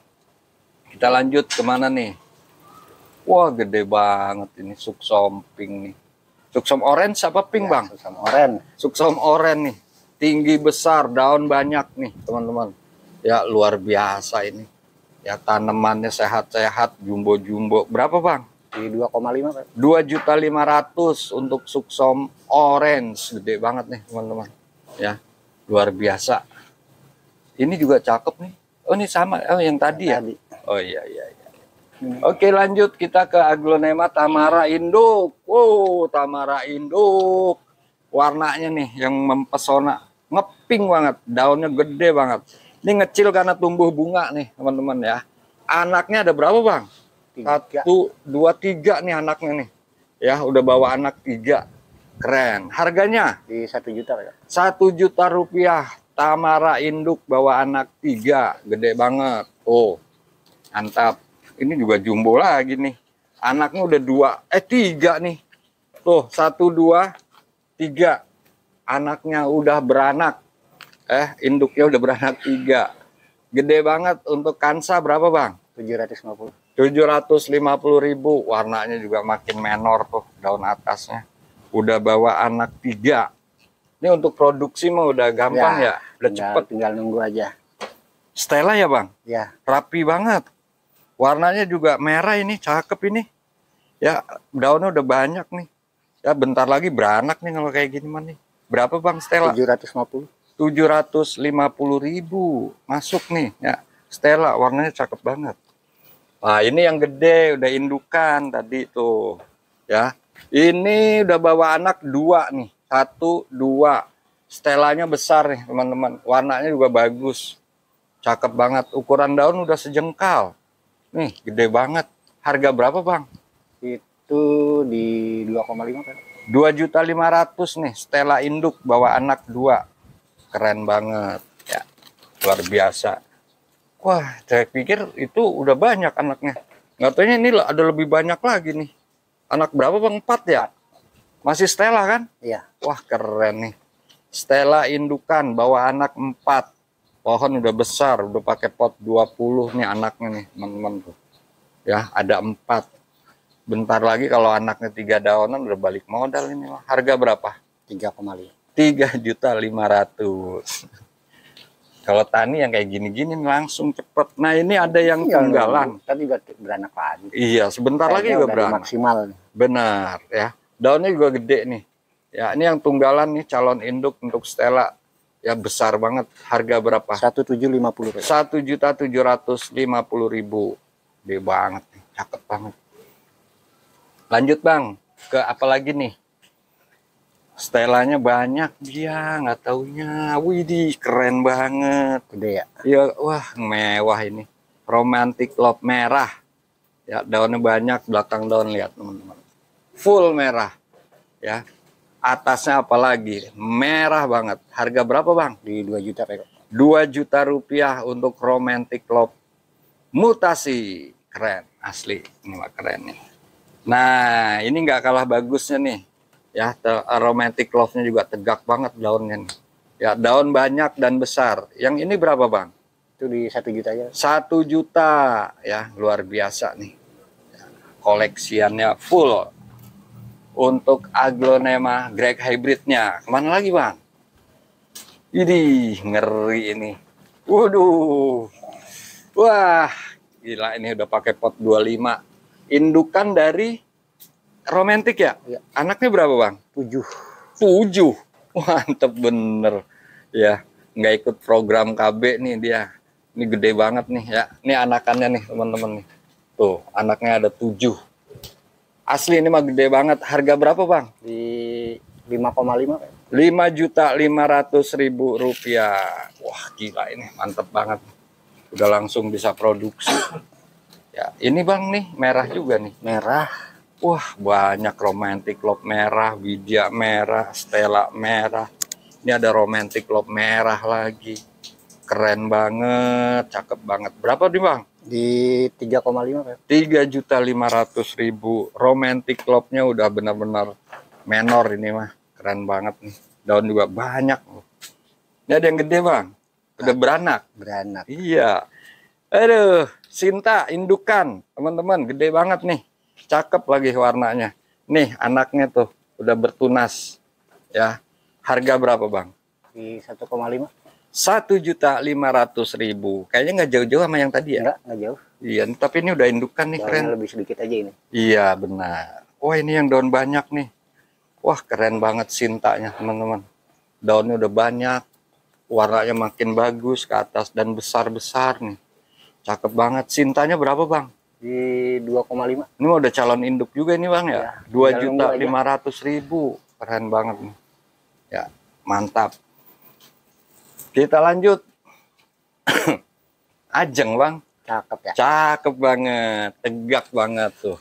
Kita lanjut kemana nih? Wah, gede banget ini suksom pink nih. Suksom orange apa pink, Ya, Bang? Suksom orange. Suksom orange nih. Tinggi besar, daun banyak nih, teman-teman. Ya, luar biasa ini. Ya, tanamannya sehat-sehat, jumbo-jumbo. Berapa, Bang? Di 2,5 Pak. 2.500.000 untuk suksom orange. Gede banget nih, teman-teman. Ya, luar biasa. Ini juga cakep nih. Oh, ini sama. Oh, yang tadi ya? Tadi. Oh, iya. Oke, lanjut kita ke Aglonema Tamara Induk. Wow, Tamara Induk. Warnanya nih yang mempesona. Ngepink banget. Daunnya gede banget. Ini ngecil karena tumbuh bunga nih, teman-teman ya. Anaknya ada berapa, Bang? 1, 2, 3 nih anaknya nih. Ya, udah bawa anak 3. Keren. Harganya? Di 1 juta Pak. 1 juta rupiah. Tamara Induk bawa anak 3. Gede banget. Oh, mantap. Ini juga jumbo lagi nih. Anaknya udah 3 nih. Tuh, 1, 2, 3. Anaknya udah beranak. Induknya udah beranak 3. Gede banget. Untuk Kansa berapa, Bang? 750. 750.000. Warnanya juga makin menor tuh daun atasnya. Udah bawa anak 3. Ini untuk produksi mah udah gampang ya. Udah cepet. Tinggal nunggu aja. Stella ya, Bang? Ya. Rapi banget. Warnanya juga merah ini, cakep ini. Ya, daunnya udah banyak nih. Ya, bentar lagi beranak nih kalau kayak gini mah nih. Berapa, Bang, Stella? 750. 750.000. Masuk nih, ya. Stella warnanya cakep banget. Nah, ini yang gede, udah indukan tadi tuh. Ya. Ini udah bawa anak 2 nih. 1, 2. Stellanya besar nih, teman-teman. Warnanya juga bagus. Cakep banget. Ukuran daun udah sejengkal. Nih, gede banget. Harga berapa, Bang? Itu di 2,5 Pak. 2.500.000 nih. Stella induk bawa anak 2. Keren banget. Ya, luar biasa. Wah, saya pikir itu udah banyak anaknya. Nggak taunya ini ada lebih banyak lagi nih. Anak berapa, Bang? 4 ya? Masih Stella kan? Iya. Wah, keren nih. Stella indukan bawa anak 4. Pohon udah besar, udah pakai pot 20 nih anaknya nih, teman-teman tuh. Ya, ada 4. Bentar lagi kalau anaknya 3 daunan udah balik modal ini. Harga berapa? 3,5. 3.500.000. Kalau tani yang kayak gini-gini langsung cepet. Nah, ini ada yang tunggalan. Tadi juga beranak lagi. Iya, sebentar lagi juga beranak. Maksimal. Benar ya. Daunnya juga gede nih. Ya, ini yang tunggalan nih calon induk untuk Stella. Ya, besar banget. Harga berapa? 1.750. 1.750.000. Gede banget nih. Cakep banget. Lanjut, Bang. Ke apa lagi nih? Stellanya banyak dia, nggak taunya. Widih, keren banget. Gede ya? Ya, wah, mewah ini. Romantic Love merah. Ya, daunnya banyak, belakang daun lihat, teman-teman. Full merah. Ya. Atasnya apalagi merah banget. Harga berapa bang? Di 2 juta Pak Eko. 2 juta rupiah untuk Romantic Love Mutasi. Keren, asli. Ini mah keren nih. Nah, ini nggak kalah bagusnya nih. Ya, Romantic Love-nya juga tegak banget daunnya nih. Ya, daun banyak dan besar. Yang ini berapa bang? Itu di 1 juta aja. 1 juta. Ya, luar biasa nih. Koleksiannya full. Untuk Aglonema Greg hybridnya. Kemana lagi bang? Ini ngeri ini. Waduh. Wah, gila ini udah pakai pot 25. Indukan dari Romantic ya? Iya. Anaknya berapa bang? 7. 7. Mantep bener. Ya, nggak ikut program KB nih dia. Ini gede banget nih ya. Ini anakannya nih teman-teman nih. Tuh, anaknya ada 7. Asli ini mah gede banget. Harga berapa bang? Di 5,5 Pak. 5.500.000 rupiah. Wah gila ini mantep banget. Udah langsung bisa produksi. Ya ini bang nih merah juga nih. Merah. Wah banyak Romantic Love merah, Widya merah, Stella merah. Ini ada Romantic Love merah lagi. Keren banget, cakep banget. Berapa nih bang? Di 3,5 Pak. 3.500.000. Romantic Love-nya udah benar-benar menor ini mah. Keren banget nih. Daun juga banyak. Ini ada yang gede bang. Udah beranak. Beranak. Iya. Aduh, Sinta indukan. Teman-teman, gede banget nih. Cakep lagi warnanya. Nih, anaknya tuh udah bertunas. Ya. Harga berapa bang? Di 1,5. 1.500.000. Kayaknya nggak jauh-jauh sama yang tadi ya? Enggak jauh. Iya, tapi ini udah indukan nih, Daunnya keren. lebih sedikit aja ini. Iya, benar. Wah, ini yang daun banyak nih. Wah, keren banget Sintanya, teman-teman. Daunnya udah banyak. Warnanya makin bagus ke atas dan besar-besar nih. Cakep banget. Sintanya berapa, Bang? Di 2,5. Ini mah udah calon induk juga ini, Bang ya. Ya, 2.500.000. Keren banget nih. Ya, mantap. Kita lanjut. Ajeng, Bang. Cakep ya. Cakep banget, tegak banget tuh.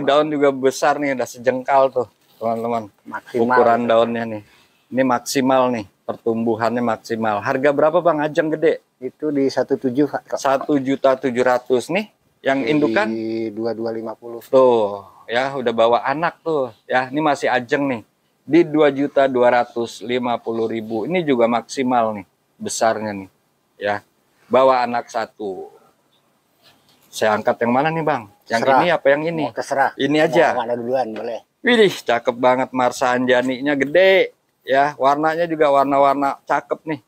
Daun juga besar nih, udah sejengkal tuh, teman-teman. Maksimal. Ukuran daunnya nih. Ini maksimal nih, pertumbuhannya maksimal. Harga berapa Bang Ajeng gede? Itu di 1,7 Pak. 1.700.000 nih. Yang indukan? Di 2.250. Tuh, ya udah bawa anak tuh. Ya, ini masih Ajeng nih. Di 2.250.000. Ini juga maksimal nih, besarnya nih. Ya, bawa anak 1. Saya angkat yang mana nih Bang? Yang Terserah. ini apa yang ini? Mau terserah. Ini aja. Mau mana duluan boleh. Widih, cakep banget Marsa Anjani-nya gede. Ya, warnanya juga warna-warna cakep nih.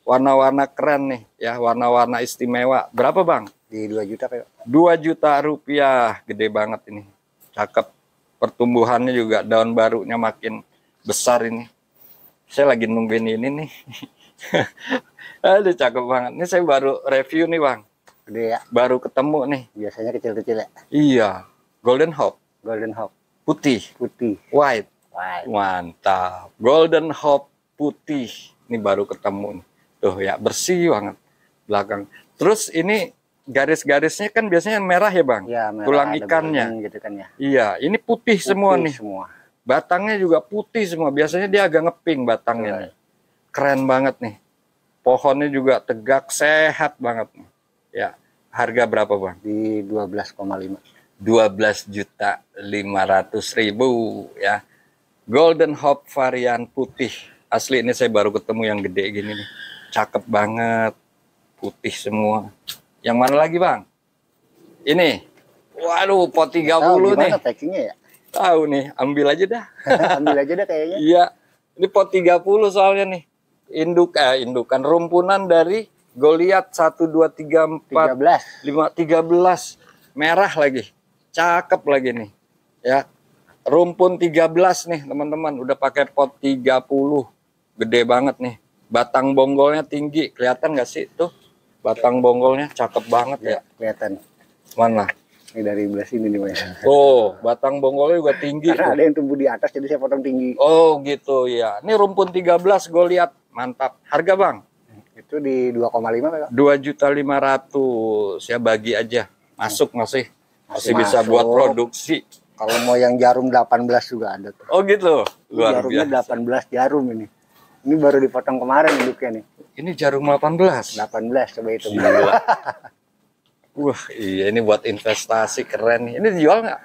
Warna-warna keren nih. Ya, warna-warna istimewa. Berapa Bang? Di 2 juta Pak. 2 juta rupiah. Gede banget ini. Cakep. Pertumbuhannya juga daun barunya makin besar ini. Saya lagi nungguin ini nih. Aduh, cakep banget. Ini saya baru review nih Bang. Gede ya. Baru ketemu nih. Biasanya kecil-kecil ya. Iya. Golden Hope. Golden Hawk. Putih. Putih. White. Wah. Mantap. Golden Hope putih. Ini baru ketemu nih. Tuh ya, bersih banget belakang. Terus ini garis-garisnya kan biasanya merah ya Bang? Ya, merah, tulang ada ikannya. golden gitu kan ya. Iya, ini putih semua Putih nih. Semua. Batangnya juga putih semua. Biasanya dia agak ngeping batangnya nih. Keren banget nih. Pohonnya juga tegak, sehat banget nih. Ya, harga berapa Bang? Di 12,5. 12.500.000 ya. Golden Hope varian putih. Asli ini saya baru ketemu yang gede gini nih. Cakep banget. Putih semua. Yang mana lagi Bang? Ini. Waduh, pot 30 Tahu nih. gimana packingnya ya? Tahu nih, ambil aja dah. Ambil aja deh kayaknya. Iya. Ini pot 30 soalnya nih. Indukan rumpunan dari Goliath 1 2 3 4 13. 5 13 merah lagi. Cakep lagi nih. Ya. Rumpun 13 nih, teman-teman. Udah pakai pot 30. Gede banget nih. Batang bonggolnya tinggi. Kelihatan nggak sih tuh? Batang bonggolnya cakep banget ya. Ya, kelihatan. Mana? Ini dari belah sini nih, Mas. Oh, batang bonggolnya juga tinggi. Karena tuh. ada yang tumbuh di atas jadi saya potong tinggi. Oh, gitu ya. Ini rumpun 13 Goliath. Mantap. Harga, Bang? Itu di 2,5 Pak. 2.500.000 ya, bagi aja. Masih bisa masuk. buat produksi. Kalau mau yang jarum 18 juga ada tuh. Oh gitu. Luar Jarumnya biasa. 18 jarum ini. Ini baru dipotong kemarin induknya nih. Ini jarum 18. 18 coba itu. Gila. Wah, iya ini buat investasi keren nih. Ini dijual nggak?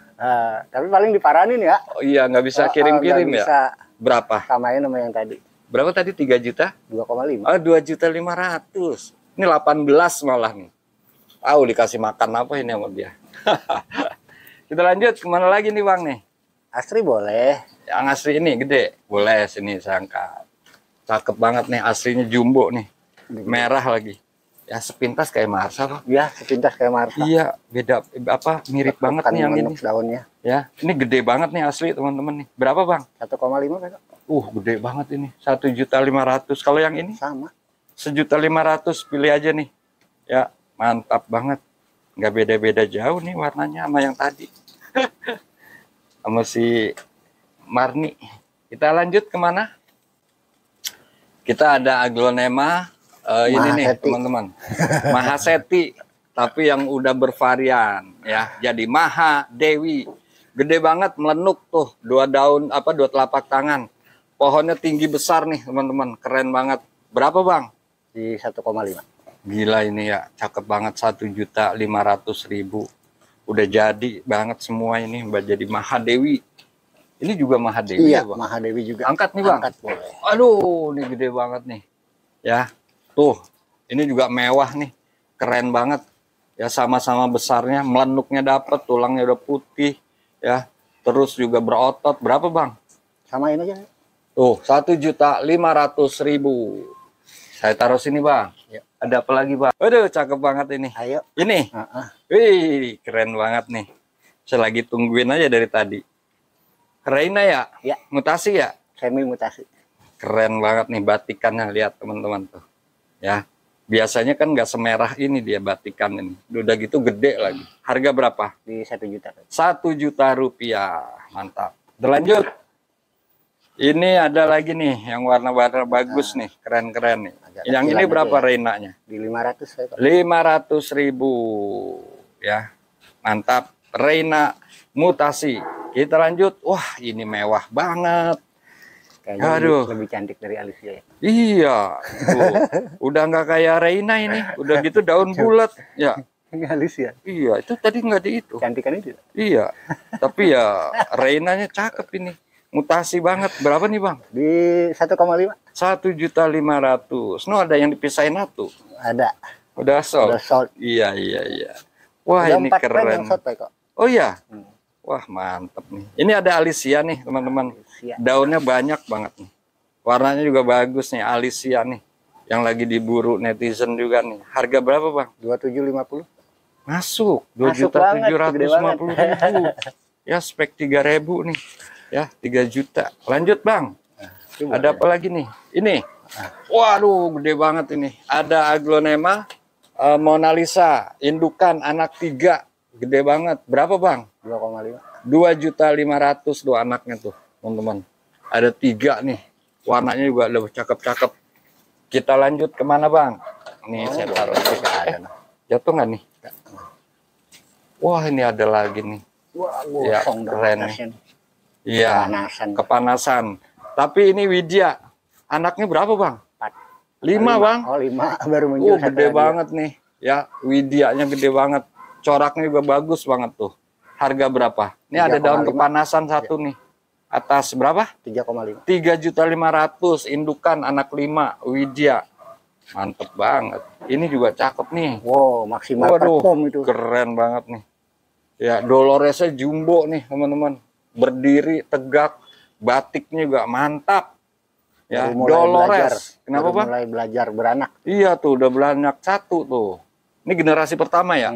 Tapi paling diparanin ya. Oh iya, nggak bisa kirim-kirim ya? Bisa Berapa? samain sama yang tadi. Berapa tadi? 3 juta? 2,5. Ah, 2.500.000. Ini 18 malah nih. Tahu dikasih makan apa ini sama dia. Kita lanjut kemana lagi nih Bang nih? Asri boleh. Yang asli ini gede. Boleh sini saya angkat. Cakep banget nih, aslinya jumbo nih. Merah lagi. Ya sepintas kayak Marsa Pak. Ya, sepintas kayak Marsa. Iya, beda apa mirip banget nih yang ini. Daunnya. Ya, ini gede banget nih asli teman-teman nih. Berapa Bang? 1,5 kan? Gede banget ini. 1.500.000. Kalau yang ini Sama. 1.500.000 pilih aja nih. Ya, mantap banget. Nggak beda-beda jauh nih warnanya sama yang tadi. Sama si Marni. Kita lanjut kemana? Kita ada aglonema. Ini nih teman-teman. Mahaseti. Tapi yang udah bervarian. Ya, jadi Maha Dewi. Gede banget, melenuk tuh. 2 daun, 2 telapak tangan. Pohonnya tinggi besar nih teman-teman. Keren banget. Berapa Bang? Di 1,5. Gila ini ya, cakep banget. 1.500.000. Udah jadi banget semua ini Mbak, jadi Mahadewi. Ini juga Mahadewi Iya, ya Bang? Mahadewi juga. Angkat nih Bang. Angkat boleh. Aduh, ini gede banget nih. Ya, tuh. Ini juga mewah nih. Keren banget. Ya, sama-sama besarnya. Melenuknya dapet, tulangnya udah putih. Ya, terus juga berotot. Berapa Bang? Sama ini aja. Tuh, 1.500.000. Saya taruh sini Bang. Ya. Ada apa lagi Bang? Waduh, cakep banget ini. Ayo. Ini. Wih, keren banget nih. Saya lagi tungguin aja dari tadi. Reina ya? Ya. Mutasi ya? Semi mutasi. Keren banget nih batikannya, lihat teman-teman tuh. Ya. Biasanya kan nggak semerah ini dia batikan ini. Udah gitu gede lagi. Harga berapa? Di 1 juta. 1 juta rupiah. Mantap. Berlanjut. Ini ada lagi nih yang warna-warna bagus nih, keren-keren nih. Yang ini berapa ya? Reinanya? Di 500 saya. 500.000 ya. Mantap. Reina mutasi. Kita lanjut. Wah, ini mewah banget. Kayaknya lebih cantik dari Alicia ya. Iya. Tuh. Udah nggak kayak Reina ini. Udah gitu daun bulat. Ya. Ini Alicia. Iya, itu tadi nggak di itu. Cantikan itu. Iya. Tapi ya Reinanya cakep ini. Mutasi banget. Berapa nih Bang? Di 1,5. 1.500.000. No, ada yang dipisahin satu. Ada. Udah sold. Udah sold. Iya. Wah, udah ini 4 keren. yang sold, Pak, kok. Oh iya. Wah, mantep nih. Ini ada Alicia nih, teman-teman. Daunnya banyak banget nih. Warnanya juga bagus nih, Alicia nih. Yang lagi diburu netizen juga nih. Harga berapa, Bang? 2750. Masuk. 2.750.000. Ya, spek 3.000 nih. Ya, 3 juta. Lanjut, Bang. Ada apa lagi nih? Ini. Waduh, gede banget ini. Ada aglonema Mona Lisa, indukan anak 3. Gede banget. Berapa, Bang? 2,5. 2.500.000 tuh anaknya tuh, teman-teman. Ada 3 nih. Warnanya juga udah cakep-cakep. Kita lanjut kemana, Bang? Nih, saya taruh. Jatuh nggak nih? Wah, ini ada lagi nih. Wah, ya, keren nih. Iya, kepanasan. Tapi ini Widya. Anaknya berapa, Bang? 5, Bang. Oh, 5 baru muncul. Gede banget nih. Ya, Widyanya gede banget. Coraknya juga bagus banget tuh. Harga berapa? Ini ada daun kepanasan satu nih. Atas berapa? 3,5. 3.500.000 indukan anak 5 Widya. Mantep banget. Ini juga cakep nih. Wow, maksimal perform itu. Keren banget nih. Ya, Doloresnya jumbo nih, teman-teman. Berdiri tegak, batiknya juga mantap. Ya, Dolores. Kenapa, Bang? Mulai belajar beranak. Iya tuh, udah beranak 1 tuh. Ini generasi pertama ya.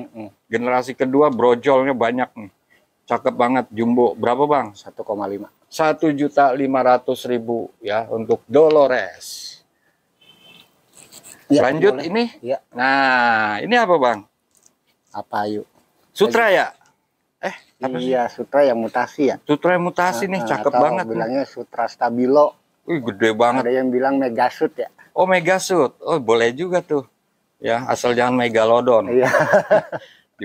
Generasi kedua brojolnya banyak nih. Cakep banget, jumbo. Berapa, Bang? 1,5. 1.500.000 ya untuk Dolores. Ya, lanjut boleh. Ini. Ya. Nah, ini apa, Bang? Apa yuk? Sutra ya? Apa iya, sih? Sutra yang mutasi ya. Sutra yang mutasi nih, cakep banget. Bilangnya Sutra Stabilo. Wih, gede banget. Ada yang bilang Megasut ya. Oh, Megasut. Oh, boleh juga tuh. Ya, asal jangan Megalodon. Iya.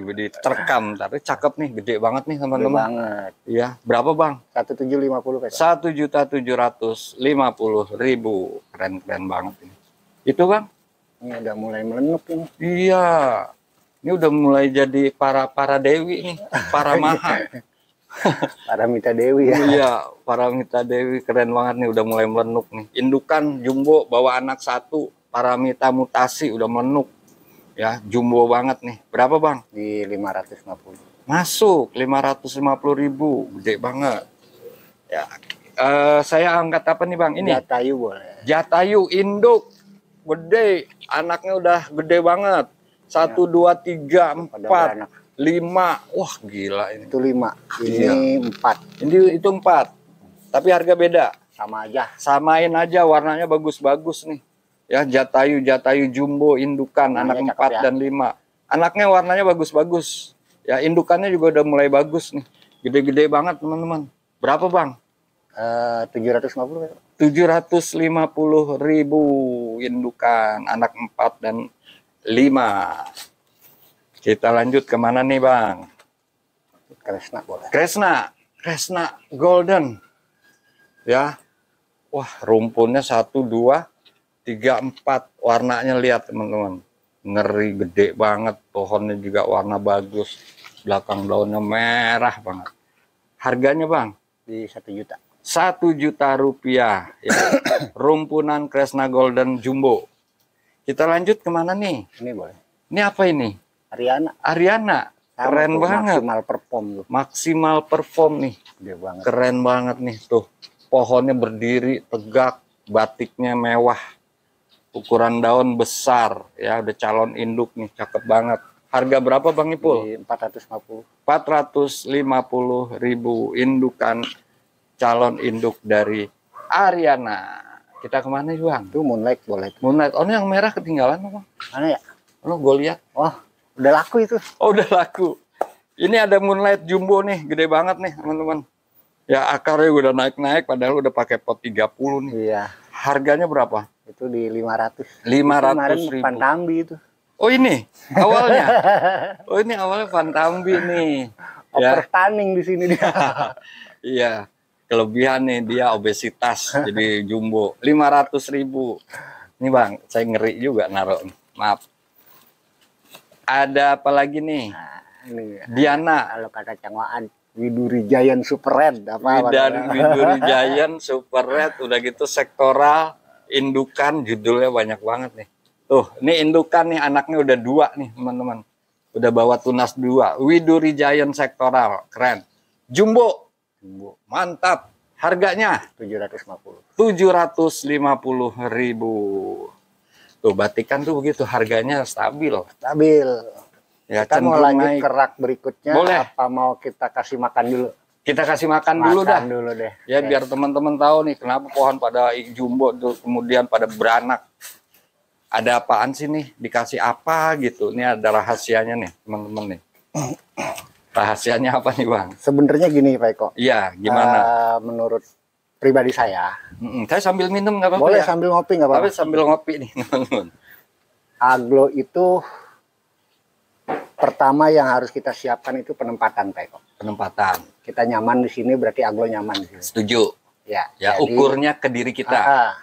diterkam, tapi cakep nih, gede banget nih Gede teman-teman. banget. Iya, berapa bang? 1.750 Pak. 1.750.000, keren banget ini. Itu bang? Ini udah mulai melenuk ini. Iya, ini udah mulai jadi para dewi nih, para maha. Paramita Dewi ya. Iya, Paramita Dewi keren banget nih, udah mulai melenuk nih. Indukan jumbo bawa anak satu, Paramita mutasi udah melenuk. Ya, jumbo banget nih. Berapa bang? Di 550. Masuk 550.000, gede banget. Ya, saya angkat apa nih bang? Ini Jatayu boleh. Jatayu induk, gede, anaknya udah gede banget. 1, 2, 3, 4, 5, wah gila ini. Itu 5, ini 4. Ini itu 4, tapi harga beda. Sama aja. Samain aja, warnanya bagus-bagus nih. Ya, Jatayu jumbo indukan, Warnanya anak cakep 4 ya. dan 5. Anaknya warnanya bagus-bagus. Ya, indukannya juga udah mulai bagus nih. Gede-gede banget teman-teman. Berapa bang? 750. 750.000 indukan, anak 4 dan 5. Kita lanjut kemana nih bang? Kresna boleh. Kresna Golden. Ya, wah rumpunnya 1, 2, 3, 4. Warnanya lihat teman-teman. Ngeri, gede banget. Pohonnya juga warna bagus. Belakang daunnya merah banget. Harganya bang? Di 1 juta. 1 juta rupiah. Ya. Rumpunan Kresna Golden Jumbo. Kita lanjut kemana nih? Ini boleh. Ini apa ini? Ariana. Keren banget. Maksimal perform tuh. Maksimal perform nih. Gede banget. Keren banget nih tuh. Pohonnya berdiri tegak, batiknya mewah. Ukuran daun besar, ya udah calon induk nih, cakep banget. Harga berapa Bang Ipul? Di 450. 450.000 indukan calon induk dari Ariana. Kita kemana nih Bang? Itu Moonlight boleh. Moonlight. Oh ini yang merah ketinggalan Bang? Mana ya? Oh gue lihat. Oh, udah laku itu. Oh udah laku. Ini ada Moonlight Jumbo nih, gede banget nih teman-teman. Ya akarnya udah naik-naik, padahal udah pakai pot 30 nih. Iya. Harganya berapa? Itu di 500. 500.000. Pantambi itu. Oh ini awalnya. Oh ini awalnya Fantambi nih. Overstunning di sini dia. Iya. Kelebihan nih dia obesitas jadi jumbo 500.000. Ini Bang, saya ngeri juga naruh. Maaf. Ada apa lagi nih? Nah, ini Diana. kalau kata Cangwaan Widuri Giant Super Red Widuri Giant Super Red, udah gitu sektoral indukan, judulnya banyak banget nih. Tuh, ini indukan nih, anaknya udah 2 nih teman-teman. Udah bawa tunas 2. Widuri Giant sektoral, keren. Jumbo, mantap. Harganya 750. 750.000. Tuh, batikan tuh begitu, harganya stabil. Stabil. Ya, Kita mau lanjut naik. ke rak berikutnya. Boleh. Apa mau kita kasih makan dulu? Kita kasih makan dulu dah. Makan dulu deh. Ya, biar teman-teman tahu nih kenapa pohon pada jumbo tuh kemudian pada beranak. Ada apaan sih nih? Dikasih apa gitu? Ini ada rahasianya nih, teman-teman nih. Rahasianya apa nih, Bang? Sebenarnya gini, Pak Eko. Iya, gimana? Menurut pribadi saya. Saya sambil minum nggak apa-apa Boleh ya? sambil ngopi nggak apa-apa. Tapi sambil ngopi nih, teman-teman. Aglo itu pertama yang harus kita siapkan itu penempatan, Pak Eko. Penempatan. Kita nyaman di sini berarti aglo nyaman di sini. Setuju. Ya. Ya, jadi, ukurnya ke diri kita.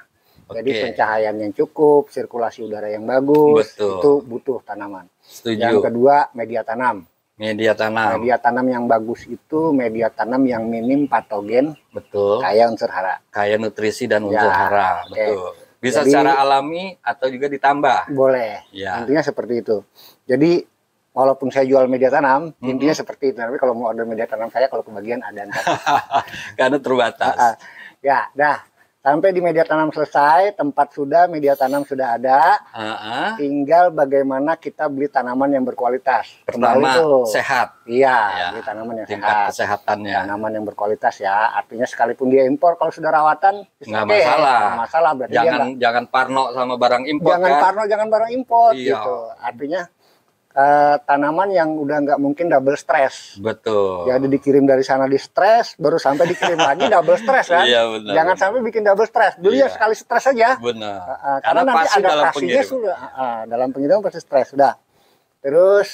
Jadi Oke. pencahayaan yang cukup, sirkulasi udara yang bagus, Betul. itu butuh tanaman. Setuju. Yang kedua, media tanam. Media tanam. Media tanam yang bagus itu media tanam yang minim patogen, Betul. kaya unsur hara. Kaya nutrisi dan unsur Ya, hara. oke. Betul. Bisa Jadi- secara alami atau juga ditambah. Boleh. Ya. Intinya seperti itu. Jadi walaupun saya jual media tanam, intinya seperti itu. Tapi kalau mau order media tanam saya, kalau kebagian ada ntar. Karena terbatas. Ya, dah. Sampai di media tanam selesai, tempat sudah, media tanam sudah ada. Tinggal bagaimana kita beli tanaman yang berkualitas. Kembali Pertama, tuh. sehat. Iya, Ya, beli tanaman yang tingkat sehat. kesehatannya. Tanaman yang berkualitas ya. Artinya sekalipun dia impor, kalau sudah rawatan, Nggak oke, masalah. nggak masalah. Berarti dia Jangan parno sama barang impor jangan kan. parno, jangan barang impor Iya. gitu. Artinya tanaman yang udah nggak mungkin double stress. Betul. Jadi dikirim dari sana di stres, baru sampai dikirim lagi double stress kan. Iya, benar, Jangan benar. sampai bikin double stress. Dulu ya Iya. sekali stres aja. Benar. Karena nanti pasti dalam adaptasinya pengiriman. sudah dalam pengiriman pasti stres sudah. Terus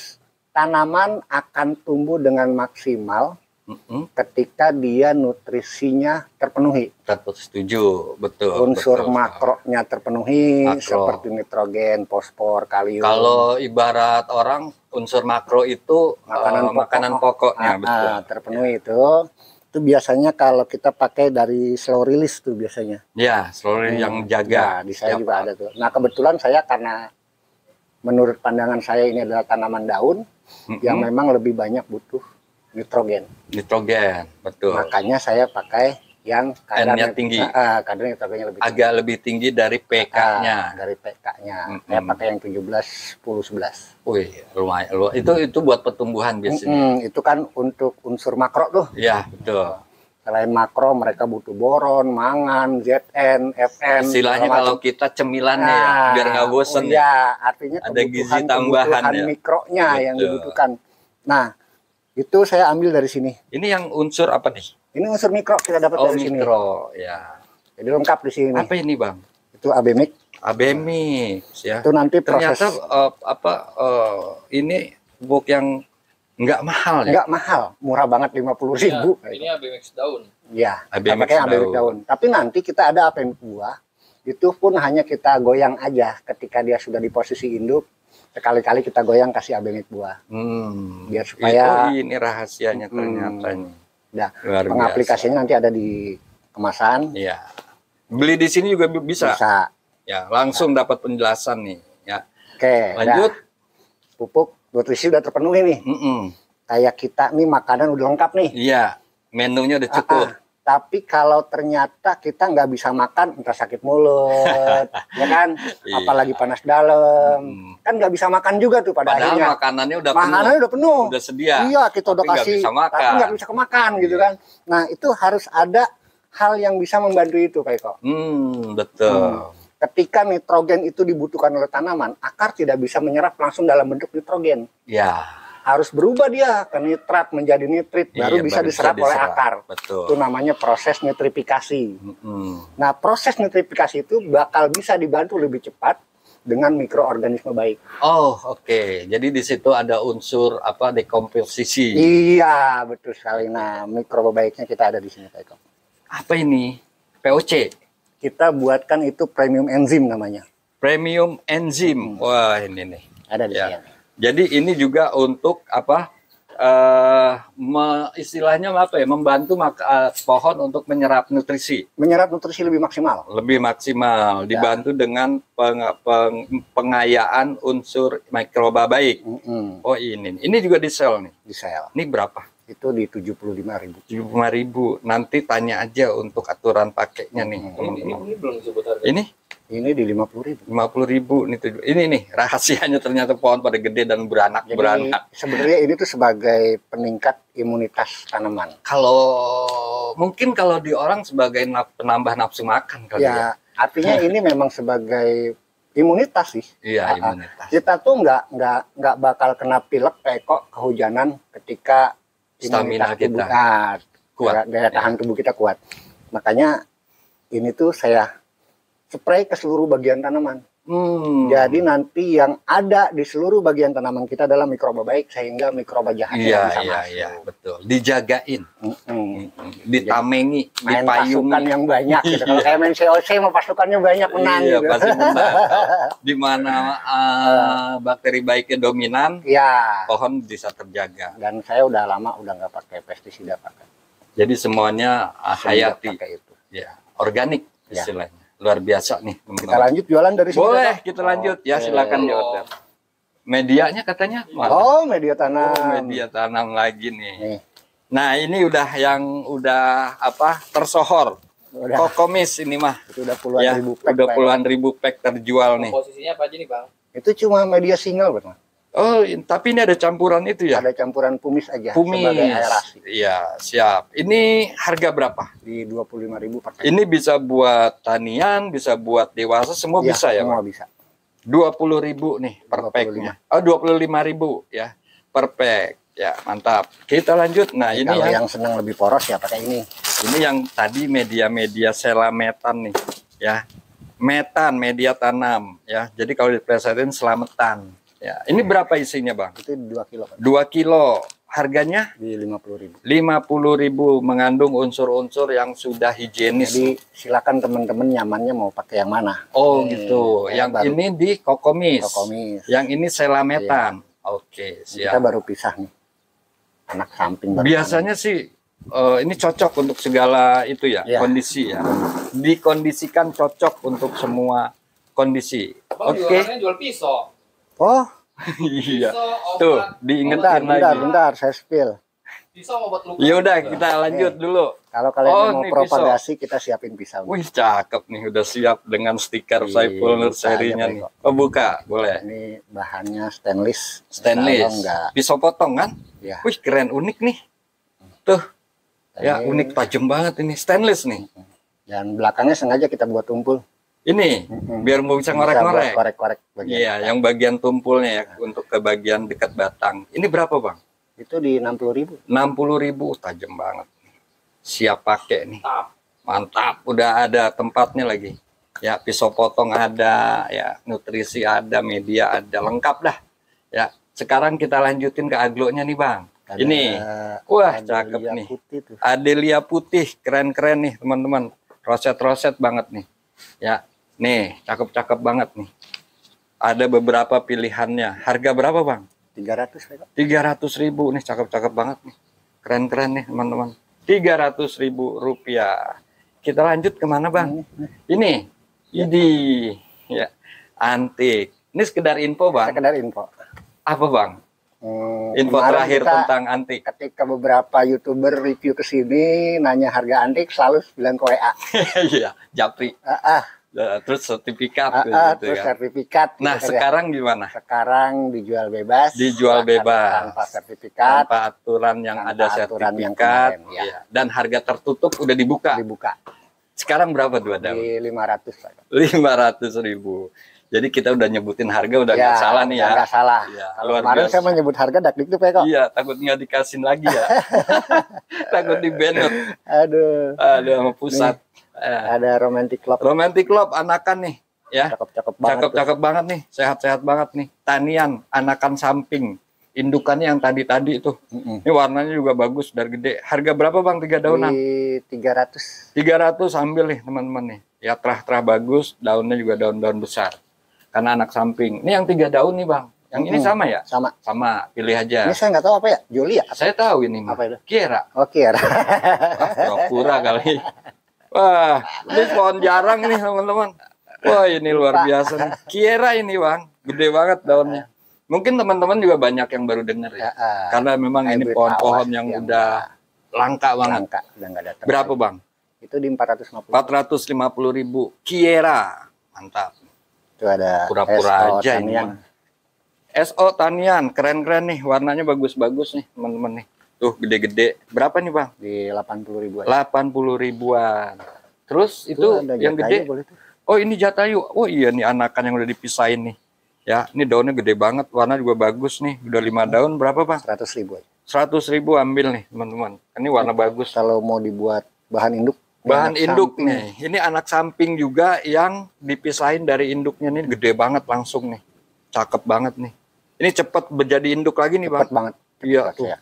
tanaman akan tumbuh dengan maksimal ketika dia nutrisinya terpenuhi. Setuju, betul. Unsur betul. makronya terpenuhi, seperti nitrogen, fosfor, kalium. Kalau ibarat orang unsur makro itu makanan pokoknya, betul. Terpenuhi itu biasanya kalau kita pakai dari slow release tuh biasanya. Ya, slow release yang jaga. Ya, di saya juga ada tuh. Nah, kebetulan saya karena menurut pandangan saya ini adalah tanaman daun yang memang lebih banyak butuh nitrogen. Nitrogen, betul. Makanya saya pakai yang kadarnya tinggi. Kadar nitrogennya lebih tinggi. Agak lebih tinggi dari PK-nya. Dari PK-nya. Saya pakai yang 17, 10, 11. Wih, lumayan. Itu buat pertumbuhan biasanya. Itu kan untuk unsur makro tuh. Iya, betul. Selain makro, mereka butuh boron, mangan, Zn, Fn. Istilahnya kalau kita cemilannya ya, biar nggak bosen ya. Artinya ada gizi tambahan ya. Mikronya yang dibutuhkan. Nah, itu saya ambil dari sini. Ini yang unsur apa nih? Ini unsur mikro kita dapat dari sini. Mikro, ya. Jadi lengkap di sini. Apa ini, Bang? Itu Abemix. Abemix, ya. Itu nanti proses. Ternyata ini pupuk yang nggak mahal ya? Nggak mahal, murah banget 50.000. Ya, ini Abemix daun. Ya, pakai Abemix daun. Tapi nanti kita ada Abemix buah. Itu pun hanya kita goyang aja ketika dia sudah di posisi induk. Sekali-kali kita goyang kasih Abemix buah. Biar supaya ini rahasianya ternyata ini. Nah, pengaplikasinya nanti ada di kemasan. Iya. Beli di sini juga bisa. Bisa. Ya, langsung dapat penjelasan nih. Ya. Oke. Lanjut. Pupuk nutrisi udah terpenuhi nih. Kayak kita nih makanan udah lengkap nih. Iya. Menunya udah cukup. Tapi kalau ternyata kita nggak bisa makan, entah sakit mulut, ya kan, apalagi panas dalam, kan nggak bisa makan juga tuh pada akhirnya. Makanannya udah penuh, udah sedia. Iya, kita udah kasih, tapi nggak bisa kemakan gitu kan. Nah, itu harus ada hal yang bisa membantu itu, Pak Eko. Betul. Ketika nitrogen itu dibutuhkan oleh tanaman, akar tidak bisa menyerap langsung dalam bentuk nitrogen. Ya. Harus berubah dia ke nitrat menjadi nitrit, baru bisa diserap oleh akar. Betul. Itu namanya proses nitrifikasi. Nah, proses nitrifikasi itu bakal bisa dibantu lebih cepat dengan mikroorganisme baik. Oh, oke. Jadi di situ ada unsur dekomposisi. Iya, betul sekali. Nah, mikroba baiknya kita ada di sini, Pak Eko. Apa ini? POC. Kita buatkan itu premium enzim namanya. Premium enzim. Wah, ini nih. Ada di sini. Jadi ini juga untuk istilahnya membantu pohon untuk menyerap nutrisi. Menyerap nutrisi lebih maksimal. Lebih maksimal, dibantu dengan pengayaan unsur mikroba baik. Oh ini juga di sel nih. Di sel. Ini berapa? Itu di 75.000. 75.000. Nanti tanya aja untuk aturan pakainya nih. Ini belum disebut harga. Ini di 50.000. 50.000 ini nih rahasianya, ternyata pohon pada gede dan beranak. Sebenarnya ini tuh sebagai peningkat imunitas tanaman. Mungkin kalau di orang sebagai penambah nafsu makan kali ya. Artinya ini memang sebagai imunitas sih. Iya, imunitas. Kita tuh nggak bakal kena pilek kok kehujanan ketika stamina kita kuat, daya tahan tubuh kita kuat. Makanya ini tuh saya spray ke seluruh bagian tanaman. Jadi nanti yang ada di seluruh bagian tanaman kita adalah mikroba baik, sehingga mikroba jahat bisa masuk. Iya, betul. Dijagain, ditamengi, main dipayungi. pasukan yang banyak. Gitu. Kalau kayak main COC, mau pasukannya banyak menang. Iya, gitu. pasti menang. Di mana bakteri baiknya dominan, pohon bisa terjaga. Dan saya udah lama udah nggak pakai pestisida pakai. Jadi semuanya hayati, itu. Ya, organik istilahnya. Luar biasa nih, teman-teman. Kita lanjut jualan dari sini. Boleh, kita lanjut. Ya, silakan diorder. Medianya katanya? Media tanam. Media tanam lagi nih. Nah, ini udah tersohor. Kokomis ini mah. Itu udah puluhan ribu pack. Udah puluhan ribu pack terjual nih. Posisinya apa aja nih, Bang? Itu cuma media single, Bang. Oh, tapi ini ada campuran itu ya? Ada campuran pumis aja. Pumis. Sebagai aerasi. Iya, siap. Ini harga berapa? Di 25.000 per pack. Ini bisa buat tanian, bisa buat dewasa, semua bisa ya? Semua bisa. 20.000 nih per packnya. 25.000 ya per pack. Ya, mantap. Kita lanjut. Nah, ini kalau yang senang lebih poros ya pakai ini. Ini yang tadi media selametan nih, ya. Metan, media tanam, ya. Jadi kalau diplesetin selamatan, Ya, ini berapa isinya Bang? Itu 2 kilo. 2 kilo. Harganya? Di 50.000. 50.000, mengandung unsur-unsur yang sudah higienis. Jadi silakan teman-teman nyamannya mau pakai yang mana. Oh gitu. Yang baru, ini di Kokomis. Kokomis. Yang ini Selametan. Oke, Kita siap. baru pisah nih. Anak samping. Biasanya sih ini cocok untuk segala itu ya, Ya. kondisi ya. Dikondisikan cocok untuk semua kondisi. Bang, Oke. jualannya jual pisau. Oh, Iya. Pisau, obat. Tuh, diingetin lagi. bentar, saya spill. Pisau obat luka. Ya udah, juga. kita lanjut dulu. Kalau kalian Oh, mau ini propagasi, kita siapin pisau. Wih, cakep nih, udah siap dengan stiker Ih, Saiful Nur buka serinya aja, nih. Pak. Oh, buka, boleh. Ini bahannya stainless. Stainless. Kalau enggak, Pisau potong kan? ya. Wih, keren, unik nih. Tuh. Ya, Ini- unik, tajam banget ini. Stainless nih. Dan belakangnya sengaja kita buat tumpul. Ini, biar mau bisa Bisa ngorek-ngorek. buat korek-korek bagian. Iya, yang bagian tumpulnya ya, untuk ke bagian dekat batang. Ini berapa Bang? Itu di 60.000. 60.000, tajam banget. Siap pakai nih. Mantap. Mantap, udah ada tempatnya lagi. Ya, pisau potong ada, ya, nutrisi ada, media ada, lengkap dah. Ya, sekarang kita lanjutin ke aglonya nih Bang. Ada- Ini, wah ada cakep liak nih. putih tuh. Adelia putih, keren-keren nih teman-teman. Roset-roset banget nih. Ya, nih, cakep-cakep banget nih. Ada beberapa pilihannya. Harga berapa Bang? 300 Pak. 300.000 nih, cakep-cakep banget nih. Keren-keren nih teman-teman. 300.000 rupiah. Kita lanjut kemana Bang? Ini, ya, antik. Ini sekedar info Bang. Sekedar info. Apa Bang? Info Kemarin terakhir kita tentang antik. ketika beberapa YouTuber review ke sini nanya harga antik selalu bilang ke WA. Iya, japri. Terus sertifikat gitu Terus kan. sertifikat. Nah, gitu ya. sekarang gimana? Sekarang dijual bebas. Dijual bebas. Tanpa sertifikat. Tanpa aturan yang Tanpa ada aturan yang sertifikat. kemarin, ya. Iya. Dan harga tertutup udah dibuka. Dibuka Sekarang berapa 2 daun? di 500 Pak. 500.000. Jadi kita udah nyebutin harga udah nggak salah nih ya. Nggak salah. Iya, Kalau luar kemarin biasa. saya menyebut harga dakdik tuh Pak. Iya, takut nggak dikasih lagi ya. Takut di-banned. Aduh. Ada sama pusat. Ada romantic club. Romantic Club anakan nih, ya. Cakep-cakep banget. Cakep-cakep banget nih, sehat-sehat banget nih. Tanian anakan samping. Indukannya yang tadi-tadi itu. Ini warnanya juga bagus, dari gede. Harga berapa Bang 3 daunan? Di 300. 300 ambil nih teman-teman nih. Ya terah-terah bagus, daunnya juga daun-daun besar. Karena anak samping. Ini yang 3 daun nih Bang. Yang ini sama ya? Sama. Sama, pilih aja. Ini saya nggak tahu apa ya. Jolia. Saya tahu ini. Apa itu? Kira. Oke. Pura kali. Wah, ini pohon jarang nih teman-teman. Wah, ini luar biasa nih. Kiera ini Bang, gede banget daunnya. Mungkin teman-teman juga banyak yang baru dengar ya. Karena memang ini Hybrid pohon-pohon awas yang yang udah langka banget. Langka, udah nggak datang. Berapa Bang? Itu di 450. 450.000. Kiera. Mantap. Itu ada Pura-pura SO aja ini Tanian. mah. SO Tanian, keren-keren nih. Warnanya bagus-bagus nih teman-teman nih. Tuh gede-gede. Berapa nih Bang? Di 80.000 aja. 80.000-an. Terus itu ada yang Jatayu gede. boleh tuh. Oh ini Jatayu. Oh iya nih anakan yang udah dipisahin nih. Ya, ini daunnya gede banget. Warna juga bagus nih. Udah 5 daun berapa Bang? 100.000 aja. 100.000 ambil nih teman-teman. Ini warna bagus. Kalau mau dibuat bahan induk. Bahan anak induk samping. nih. Ini anak samping juga yang dipisahin dari induknya nih. Gede banget langsung nih. Cakep banget nih. Ini cepet menjadi induk lagi nih Bang. Cepet banget. Iya Cepet, tuh. ya.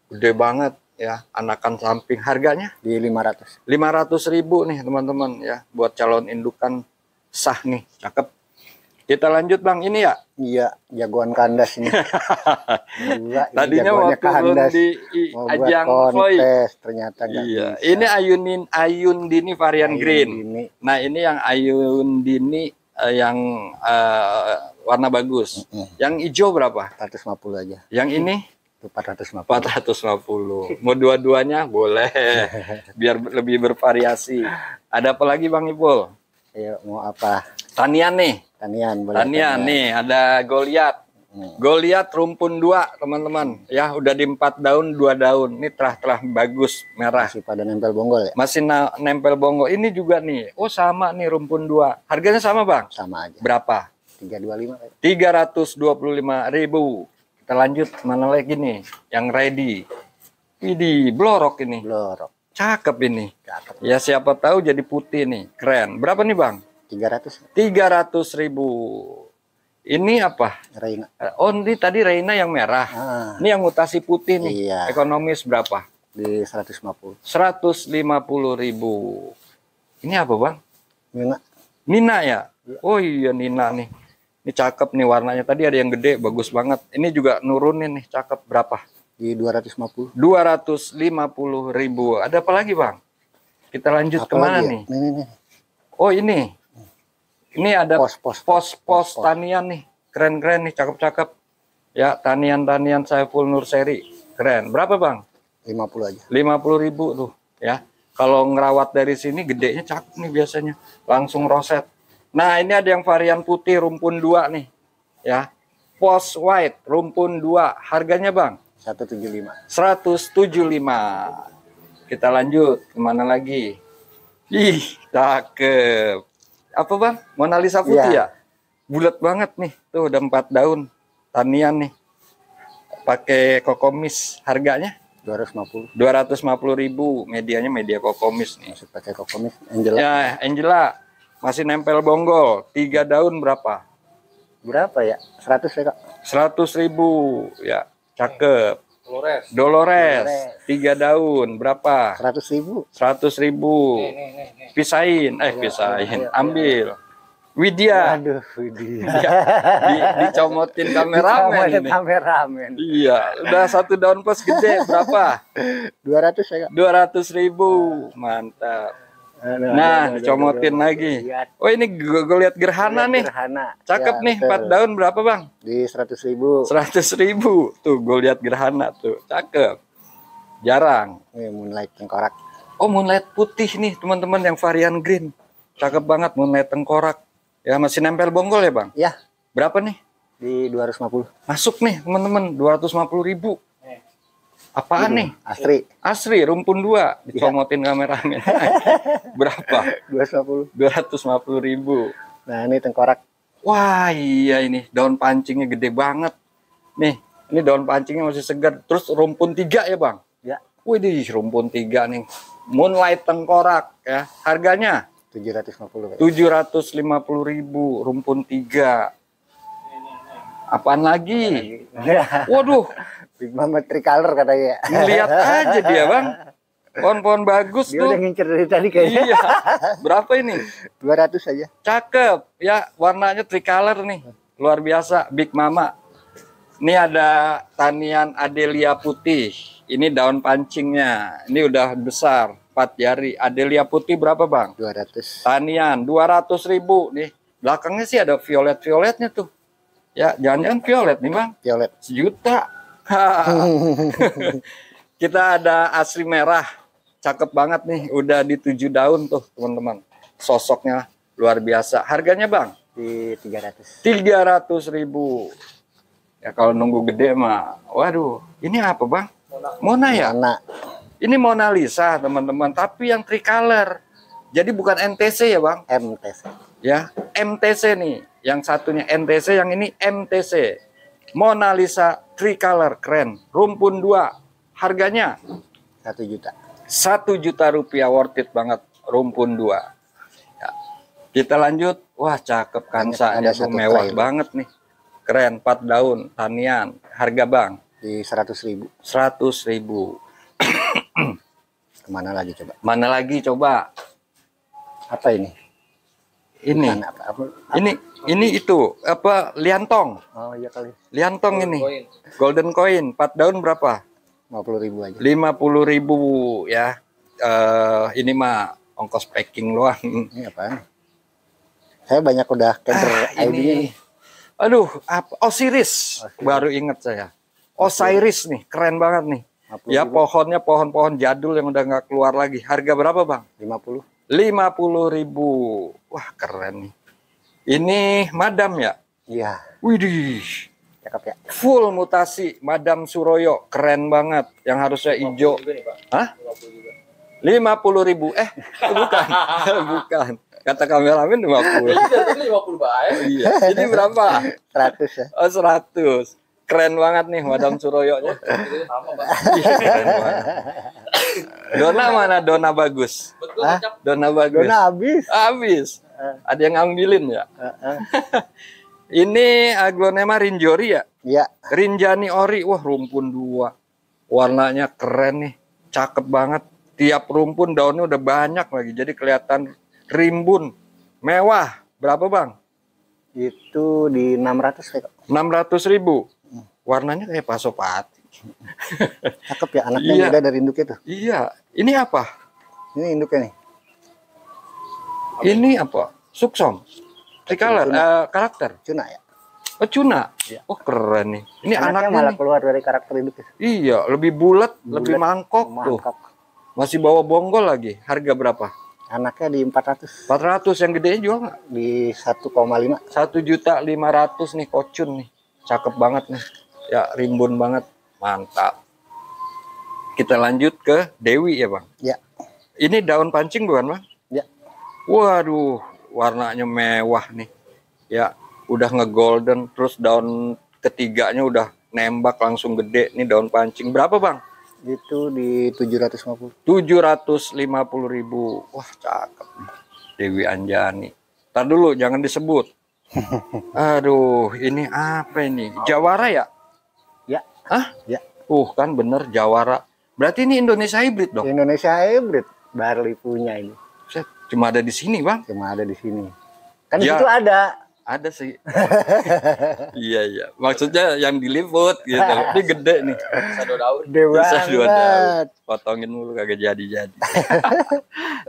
Gede banget ya. Anakan samping. Harganya Di 500. 500.000 nih teman-teman ya. Buat calon indukan sah nih. Cakep. Kita lanjut Bang. Ini ya. Iya, jagoan kandas ini. Gila, ini Tadinya jagoannya waktu belum di Mau ajang buat Floyd. kontes, ternyata nggak Iya, bisa. ini Ayundini varian Ayun green. Dini. Nah, ini yang Ayundini yang warna bagus. Yang hijau berapa? 450 aja. Yang ini Itu 450. 450. Mau dua-duanya boleh. Biar lebih bervariasi. Ada apa lagi Bang Ipul? Ayo, mau apa? Tanian nih. Tanian boleh. Tanian nih, ada Goliath. Goliath rumpun 2, teman-teman. Ya, udah di 4 daun, 2 daun. Ini terah-terah bagus, merah. Masih pada nempel bonggol ya? Masih nempel bongo. Ini juga nih. Oh, sama nih rumpun 2. Harganya sama, Bang? Sama aja. Berapa? 325 kayak. 325.000. Kita lanjut mana lagi nih? Yang ready. Ini blorok ini. Blorok. Cakep ini. Cakep. Ya siapa tahu jadi putih nih. Keren. Berapa nih, Bang? 300. 300.000. Ini apa? Reina. Oh, ini tadi Reina yang merah. Ini yang mutasi putih nih. Iya. Ekonomis berapa? Di 150. 150.000. Ini apa, Bang? Mina. Nina ya? Oh iya, Nina nih. Ini cakep nih warnanya. Tadi ada yang gede, bagus banget. Ini juga nurunin nih, cakep. Berapa? Di 250. 250.000. Ada apa lagi, Bang? Kita lanjut kemana nih? Ini. Oh, ini. Ini ada pos tanian nih. Keren-keren nih, cakep-cakep. Ya, tanian-tanian Saiful Nur Seri. Keren. Berapa, Bang? 50 aja. 50.000 tuh, ya. Kalau ngerawat dari sini gedenya cakep nih biasanya. Langsung roset. Nah, ini ada yang varian putih rumpun 2 nih. Ya. Pos white rumpun 2. Harganya, Bang? 175. 175. Kita lanjut. Kemana lagi? Ih, cakep. Apa, Bang? Mona Lisa putih ya? Bulat banget nih. Tuh udah 4 daun. Tanian nih. Pakai kokomis. Harganya? 250. 250.000. Medianya media kokomis nih. Masih pakai kokomis. Angela. Ya, Angela. Masih nempel bonggol. 3 daun berapa? Berapa ya? 100 ya, Kak? 100.000. Ya, cakep. Dolores. 3 daun berapa? 100.000. 100.000. Pisahin, pisahin. Ambil. Widya. Aduh, Widya. Dicomotin kameramen ini. Kameramen. Iya, udah 1 daun plus gede berapa? 200 ya, Kak? 200.000. Mantap. Nah, dicomotin lagi. Oh, ini gue lihat gerhana nih. Gerhana. Cakep Ya, nih, 4 daun berapa, Bang? Di 100.000. 100.000. Tuh, gue lihat gerhana tuh. Cakep. Jarang. Ini moonlight tengkorak. Oh, moonlight putih nih, teman-teman, yang varian green. Cakep banget moonlight tengkorak. Ya, masih nempel bonggol ya, Bang? Ya. Berapa nih? Di 250. Masuk nih, teman-teman, 250.000. Apaan nih? Asri, rumpun 2. Dicomotin kameramen. Berapa? 250.000. Nah, ini tengkorak. Wah, iya ini. Daun pancingnya gede banget. Nih, ini daun pancingnya masih segar. Terus rumpun 3 ya, Bang? Ya. Widih, rumpun 3 nih. Moonlight tengkorak ya. Harganya? 750. 750.000. Rumpun 3. Apaan lagi? Waduh. Big Mama Tricolor katanya. Ngeliat aja dia, Bang. Pohon-pohon bagus dia tuh. Udah ngincer dari tadi kayaknya. Iya. Berapa ini? 200 aja. Cakep. Ya, warnanya tricolor nih. Luar biasa, Big Mama. Ini ada tanian Adelia putih. Ini daun pancingnya. Ini udah besar, 4 jari. Adelia putih berapa, Bang? 200. Tanian 200.000 nih. Belakangnya sih ada violet-violetnya tuh. Ya, jangan-jangan violet nih, Bang. Violet. 1 juta. Kita ada asri merah. Cakep banget nih. Udah di 7 daun tuh, teman-teman. Sosoknya luar biasa. Harganya, Bang? Di 300. 300.000. Ya kalau nunggu gede mah. Waduh, ini apa, Bang? Mona ya? Mona. Ini Mona Lisa, teman-teman, tapi yang tricolor. Jadi bukan NTC ya, Bang? MTC. Ya, MTC nih. Yang satunya NTC, yang ini MTC. Mona Lisa tricolor, keren. Rumpun 2. Harganya 1 juta. 1 juta rupiah, worth it banget. Rumpun 2. Ya. Kita lanjut. Wah, cakep kansanya tuh, mewah banget nih. Keren, 4 daun, tanian. Harga, Bang? Di 100.000. 100.000. Kemana lagi coba? Mana lagi coba? Apa ini? Ini. Ini itu apa? Liantong. Oh iya kali. Liantong ini. Golden coin. 4 daun berapa? 50.000 aja. 50.000 ya. Ini mah ongkos packing doang. Ini apaan? Saya banyak udah keder ID-nya nih. Aduh, apa? Osiris. Baru inget saya. Osiris nih, keren banget nih. Ya, pohonnya pohon-pohon jadul yang udah nggak keluar lagi. Harga berapa, Bang? 50. 50.000. Wah, keren nih. Ini Madam ya? Iya. Widih. Cakep ya. Full mutasi Madam Suroyo, keren banget. Yang harusnya hijau. Hah? 50.000. Bukan. Bukan. Kata kameramen 50. Ini 50 baik. Iya. Ini berapa? 100 ya. Oh, 100. Keren banget nih Madam Suroyo-nya. Iya, keren banget. Dona mana? Dona bagus. Dona bagus. Dona habis. Habis. Ada yang ngambilin ya? Ini Aglonema rinjori ya? Iya. Rinjani ori, wah rumpun 2. Warnanya keren nih, cakep banget. Tiap rumpun daunnya udah banyak lagi, jadi kelihatan rimbun, mewah. Berapa bang? Itu di 600 Pak. 600.000. Warnanya kayak pasopati. Cakep ya, anaknya Iya. udah dari induknya tuh. Iya, ini apa? Ini induknya nih. Ini apa? Suksom. Tricolor, karakter. Cuna ya. Oh, Cuna. Iya. Oh, keren nih. Ini Anaknya anaknya malah nih. keluar dari karakter induknya. Iya, lebih bulat, lebih mangkok tuh. Mangkok. Masih bawa bonggol lagi. Harga berapa? Anaknya di 400. 400. Yang gedenya jual nggak? Di 1,5. 1.500.000 nih kocun nih. Cakep banget nih. Ya, rimbun banget. Mantap. Kita lanjut ke Dewi ya, Bang. Ya. Ini daun pancing bukan, Bang? Ya. Waduh, warnanya mewah nih. Ya, udah nge-golden, terus daun ketiganya udah nembak langsung gede. Nih daun pancing. Berapa, Bang? Itu di 750. 750.000. Wah, cakep nih. Dewi Anjani. Ntar dulu, jangan disebut. Aduh, ini apa ini? Jawara ya? Ya. Hah? Ya. Kan bener Jawara. Berarti ini Indonesia hybrid dong? Indonesia hybrid. Barley punya ini. Set, cuma ada di sini, Bang. Cuma ada di sini. Kan di Ya. situ ada. Ada sih. Iya. Maksudnya yang diliput gitu. Ini gede nih. Sado daun. Gede Bisa 2 daun. banget. Potongin mulu kagak jadi-jadi.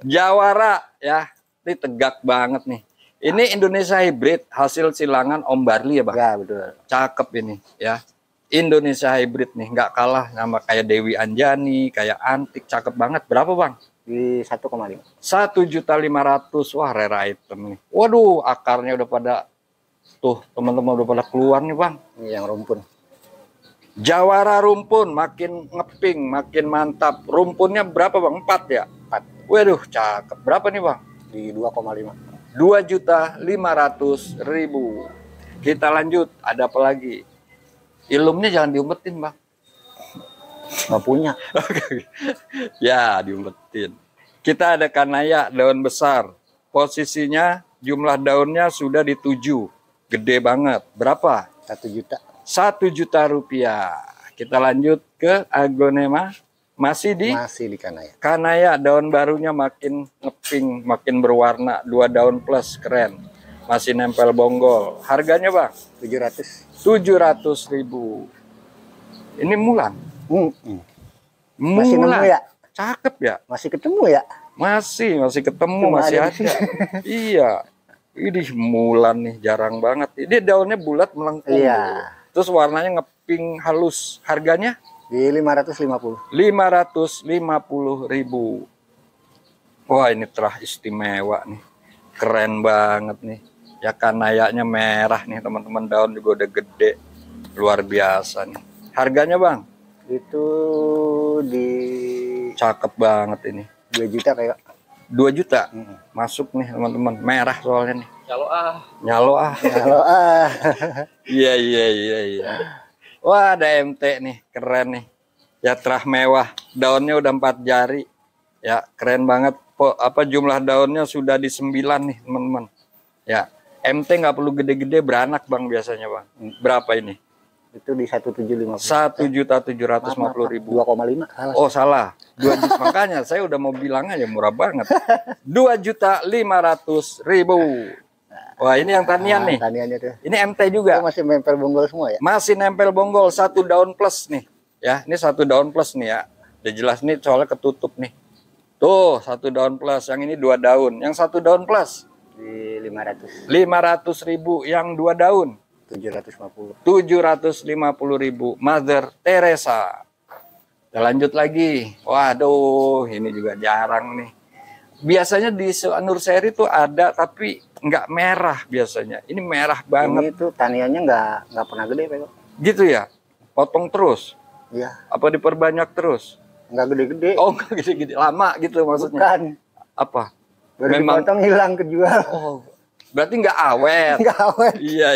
Jawara ya. Ini tegak banget nih. Ini Indonesia hybrid hasil silangan Om Barli ya, Bang. Ya, betul. Cakep ini ya. Indonesia hybrid nih, nggak kalah sama kayak Dewi Anjani, kayak Antik, cakep banget. Berapa, Bang? Di 1,5. 1.500.000. Wah, rare item nih. Waduh, akarnya udah pada tuh, teman-teman udah pada keluar nih, Bang. Ini yang rumpun. Jawara rumpun makin ngeping, makin mantap. Rumpunnya berapa, Bang? 4 ya? 4. Waduh, cakep. Berapa nih, Bang? Di 2,5. 2.500.000. Kita lanjut, ada apa lagi? Ilumnya jangan diumpetin, Bang. Nggak punya. Ya, diumpetin. Kita ada kanaya daun besar. Posisinya jumlah daunnya sudah di 7. Gede banget. Berapa? 1 juta. 1 juta rupiah. Kita lanjut ke Aglonema. Masih di Masih di Kanaya. kanaya, daun barunya makin ngeping, makin berwarna. 2 daun plus, keren. Masih nempel bonggol. Harganya, Bang? 700. 700.000. Ini mulan. Masih nemu Mulan. ya? Cakep ya? Masih ketemu ya? Masih ketemu, Cuma masih ada ada. di sini. Iya. Ini mulan nih, jarang banget. Ini daunnya bulat melengkung. Iya. Terus warnanya ngeping halus. Harganya Di 550. 550.000. Wah, ini terah istimewa nih. Keren banget nih. Ya kanayanya merah nih, teman-teman. Daun juga udah gede. Luar biasa nih. Harganya, Bang? Itu di Cakep banget ini. 2 juta kayak. 2 juta. Masuk nih, teman-teman. Merah soalnya nih. Kalau Nyalo ah. Kalau Iya. Wah, ada MT nih, keren nih. Ya terah mewah, daunnya udah 4 jari. Ya, keren banget. Jumlah daunnya sudah di 9 nih, teman-teman. Ya, MT nggak perlu gede-gede, beranak, Bang, biasanya, Bang. Berapa ini? itu di 1.750. 1.750.000. 2,5 salah. Oh, salah. 2 juta. Makanya saya udah mau bilang aja murah banget. 2.500.000. Wah, ini yang tanian nih. Taniannya tuh. Ini MT juga. Itu masih nempel bonggol semua ya? Masih nempel bonggol, 1 daun plus nih. Ya, ini 1 daun plus nih ya. Udah jelas nih soalnya ketutup nih. Tuh, 1 daun plus. Yang ini 2 daun. Yang 1 daun plus Di 500. 500.000. Yang 2 daun 750. 750.000. Mother Teresa. Kita lanjut lagi. Waduh, ini juga jarang nih. Biasanya di Nurseri tuh ada, tapi nggak merah biasanya. Ini merah banget. Ini tuh taniannya nggak pernah gede, Pak. Gitu ya? Potong terus? Iya. Apa diperbanyak terus? Nggak gede-gede. Oh, nggak gede-gede. Lama gitu maksudnya? Bukan. Apa? Baru Memang- dipotong hilang kejual. Oh, berarti nggak awet. Nggak awet. Iya.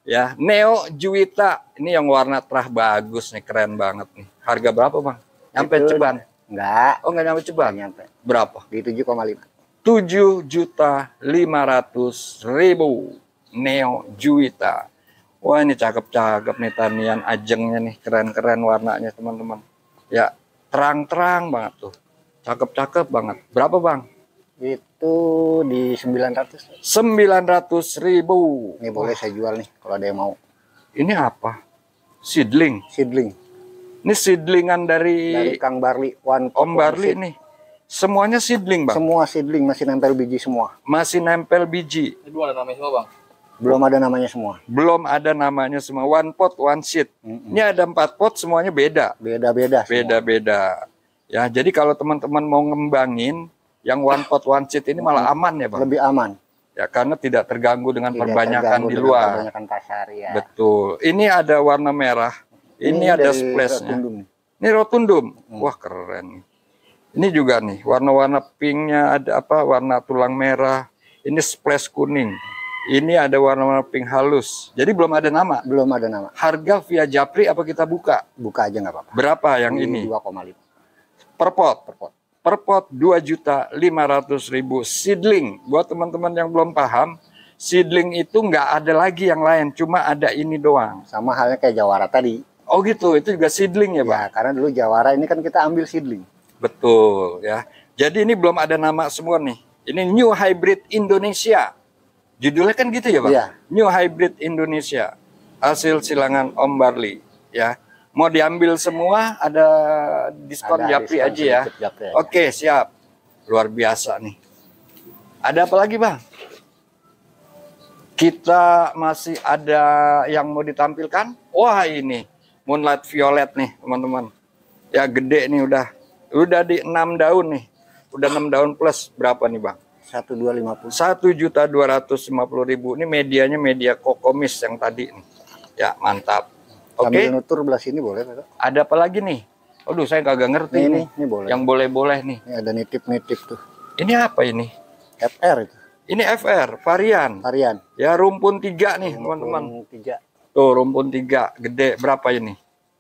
Ya, Neo Juwita. Ini yang warna terah bagus nih, keren banget nih. Harga berapa, Bang? Nyampe Itu- ceban? Nggak. Oh, nggak nyampe ceban. Nggak nyampe. Berapa? Di 7,5. 7.500.000. Neo Juwita. Wah, ini cakep-cakep nih tanian ajengnya nih, keren-keren warnanya teman-teman. Ya, terang-terang banget tuh. Cakep-cakep banget. Berapa Bang? Itu di 900. 900.000. Ini boleh saya jual nih kalau ada yang mau. Ini apa? Seedling. Seedling. Ini seedlingan dari Kang Barli, Om Barli nih. Semuanya seedling Bang. Semua seedling, masih nempel biji semua. Masih nempel biji. Itu ada namanya semua Bang. Belum ada namanya semua. Belum ada namanya semua. One pot, one seed. Ini ada 4 pot, semuanya beda. Beda-beda. Beda-beda. Ya, jadi kalau teman-teman mau ngembangin yang one pot, one seed ini malah aman ya Bang. Lebih aman. Ya, karena tidak terganggu dengan Tidak perbanyakan terganggu di dengan luar. Perbanyakan pasar ya. Betul. Ini ada warna merah. Ini ada dari splashnya. Rotundum. Ini rotundum. Wah, keren. Ini juga nih, warna-warna pinknya ada apa? Warna tulang merah. Ini splash kuning. Ini ada warna-warna pink halus. Jadi belum ada nama. Belum ada nama. Harga via Japri apa kita buka? Buka aja nggak apa-apa. Berapa yang Di ini? 2,5 Per pot. per pot. Per pot 2.500.000 seedling. Buat teman-teman yang belum paham, seedling itu nggak ada lagi yang lain, cuma ada ini doang. Sama halnya kayak Jawara tadi. Oh gitu, itu juga seedling ya Pak? Ya, karena dulu Jawara ini kan kita ambil seedling. Betul ya. Jadi ini belum ada nama semua nih. Ini New Hybrid Indonesia. Judulnya kan gitu ya Pak? Iya. New Hybrid Indonesia. Hasil silangan Om Barli ya. Mau diambil semua ada diskon Ada Japri diskon aja ya. sedikit Japri aja. Oke, siap. Luar biasa nih. Ada apa lagi Bang? Kita masih ada yang mau ditampilkan. Wah, ini Moonlight Violet nih teman-teman. Ya gede nih udah di 6 daun nih. Udah 6 daun plus. Berapa nih Bang? 1.250. 1.250.000. Ini medianya media kokomis yang tadi nih. Ya mantap. Oke. Sambil nutur belah sini boleh, Pak? Ada apa lagi nih? Aduh, saya kagak ngerti Ini boleh. Yang boleh-boleh nih. Ini ada nitip-nitip tuh. Ini apa ini? FR itu. Ini FR varian. Varian. Ya rumpun 3 nih teman-teman. 3. Tuh rumpun 3 gede. Berapa ini?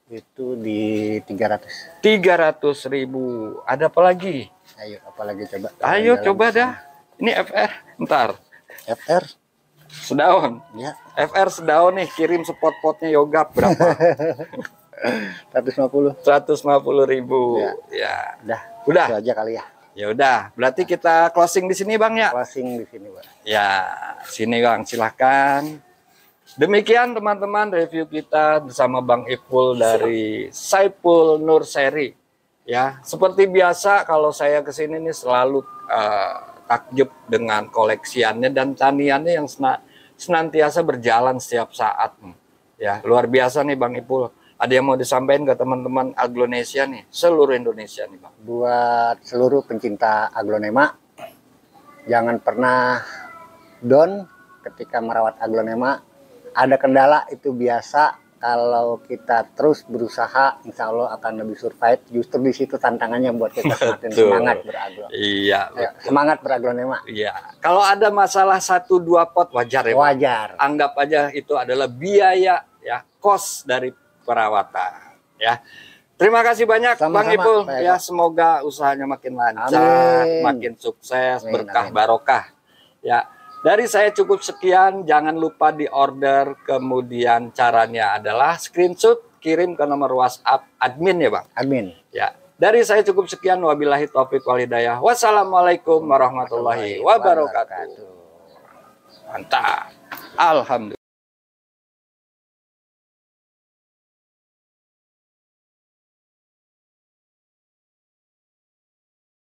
Itu di 300. 300.000. Ada apa lagi? Ayo, apalagi coba. Ayo Jalan coba ke dah. Ini FR. Ntar. sana. FR. Sedaun. Ya, FR sedaun nih. Kirim spot-potnya Yogap berapa? 150. 150.000. Ya. Ya. Udah. Udah. Itu aja kali ya. Ya udah. Berarti kita closing di sini Bang ya. Closing di sini, Pak. Ya, sini Bang, silahkan. Demikian teman-teman review kita bersama Bang Ipul dari Saiful Nurseri. Ya, seperti biasa kalau saya kesini nih selalu takjub dengan koleksiannya dan taniannya yang senantiasa berjalan setiap saat. Ya, luar biasa nih Bang Ipul. Ada yang mau disampaikan ke teman-teman Agronesia nih, seluruh Indonesia nih Bang. Buat seluruh pencinta aglonema, jangan pernah down ketika merawat aglonema. Ada kendala itu biasa. Kalau kita terus berusaha, insya Allah akan lebih survive. Justru di situ tantangannya buat kita semakin Betul. semangat beraglo. Iya, Ayo, semangat beraglonema. iya. Kalau ada masalah 1-2 pot wajar ya Bang? Wajar. Anggap aja itu adalah biaya ya, cost dari perawatan ya. Terima kasih banyak Sama-sama, Bang Ipul Pak Eko. ya, semoga usahanya makin lancar, Amin. makin sukses, Amin, berkah amin. barokah. Ya. Dari saya cukup sekian, jangan lupa di order, kemudian caranya adalah screenshot kirim ke nomor WhatsApp admin ya Bang. Amin. Ya. Dari saya cukup sekian, wabillahi taufiq wal hidayah. Wassalamualaikum warahmatullahi wabarakatuh. Mantap. Alhamdulillah.